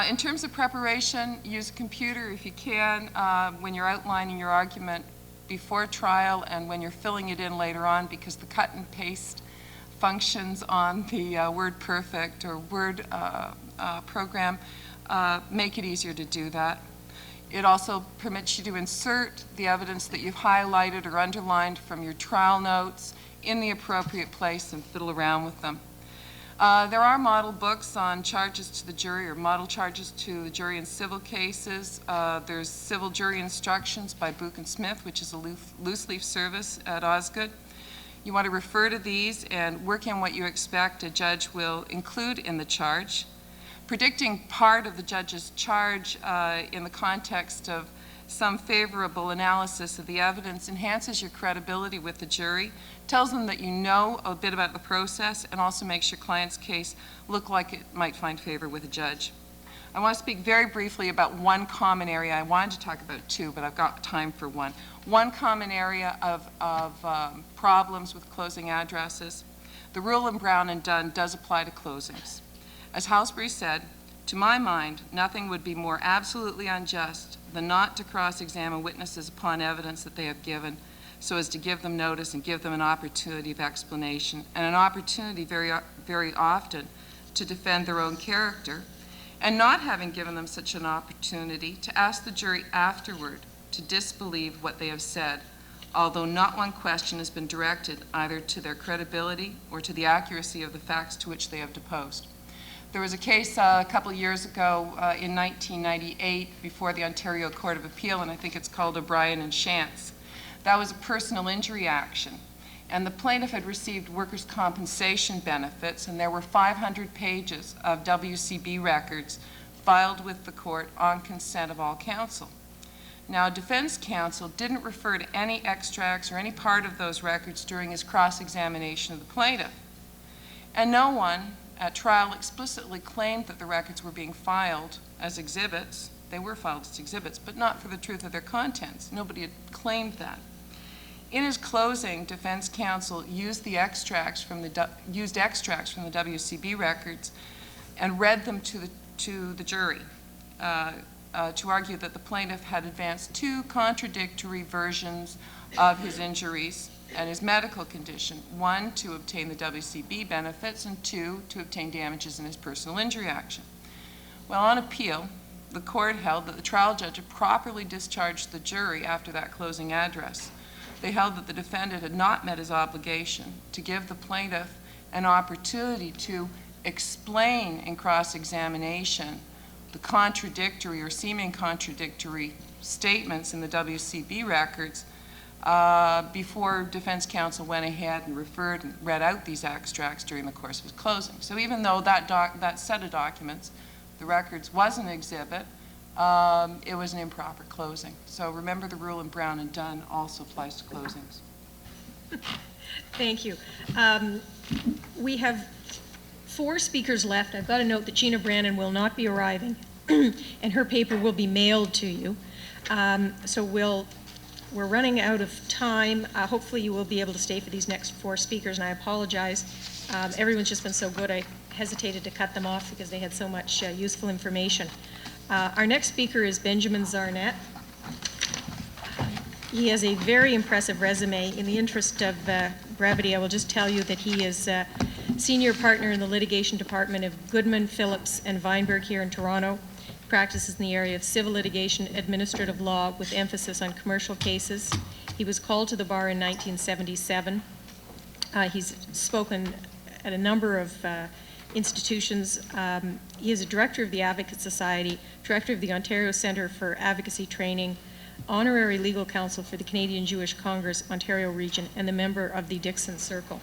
In terms of preparation, use a computer if you can when you're outlining your argument before trial and when you're filling it in later on, because the cut and paste functions on the WordPerfect or Word program make it easier to do that. It also permits you to insert the evidence that you've highlighted or underlined from your trial notes in the appropriate place and fiddle around with them. There are model books on charges to the jury or model charges to the jury in civil cases. There's Civil Jury Instructions by Book and Smith, which is a loose leaf service at Osgood. You want to refer to these and work in what you expect a judge will include in the charge. Predicting part of the judge's charge in the context of some favorable analysis of the evidence enhances your credibility with the jury, tells them that you know a bit about the process, and also makes your client's case look like it might find favor with a judge. I want to speak very briefly about one common area. I wanted to talk about 2, but I've got time for one. One common area of problems with closing addresses. The rule in Brown and Dunn does apply to closings. As Halsbury said, to my mind, nothing would be more absolutely unjust than not to cross-examine witnesses upon evidence that they have given, so as to give them notice and give them an opportunity of explanation and an opportunity very often to defend their own character, and not having given them such an opportunity to ask the jury afterward to disbelieve what they have said, although not one question has been directed either to their credibility or to the accuracy of the facts to which they have deposed. There was a case a couple of years ago in 1998 before the Ontario Court of Appeal, and I think it's called O'Brien and Shantz. That was a personal injury action, and the plaintiff had received workers' compensation benefits, and there were 500 pages of WCB records filed with the court on consent of all counsel. Now, defense counsel didn't refer to any extracts or any part of those records during his cross-examination of the plaintiff, and no one at trial explicitly claimed that the records were being filed as exhibits. They were filed as exhibits, but not for the truth of their contents. Nobody had claimed that. In his closing, defense counsel used extracts from the WCB records and read them to the jury. to argue that the plaintiff had advanced two contradictory versions of his injuries and his medical condition. One, to obtain the WCB benefits, and two, to obtain damages in his personal injury action. Well, on appeal, the court held that the trial judge had properly discharged the jury after that closing address. They held that the defendant had not met his obligation to give the plaintiff an opportunity to explain in cross-examination the contradictory or seeming contradictory statements in the WCB records before defense counsel went ahead and referred and read out these extracts during the course of his closing. So even though that set of documents, the records, was an exhibit, it was an improper closing. So remember, the rule in Brown and Dunn also applies to closings. Thank you. We have 4 speakers left. I've got to note that Gina Brannon will not be arriving, and her paper will be mailed to you. So we're running out of time. Hopefully you will be able to stay for these next 4 speakers, and I apologize. Everyone's just been so good, I hesitated to cut them off because they had so much useful information. Our next speaker is Benjamin Zarnett. He has a very impressive resume. In the interest of brevity, I will just tell you that he is senior partner in the litigation department of Goodman, Phillips, and Weinberg here in Toronto. He practices in the area of civil litigation, administrative law, with emphasis on commercial cases. He was called to the bar in 1977. He's spoken at a number of institutions. He is a director of the Advocate Society, director of the Ontario Centre for Advocacy Training, honorary legal counsel for the Canadian Jewish Congress, Ontario Region, and the member of the Dixon Circle.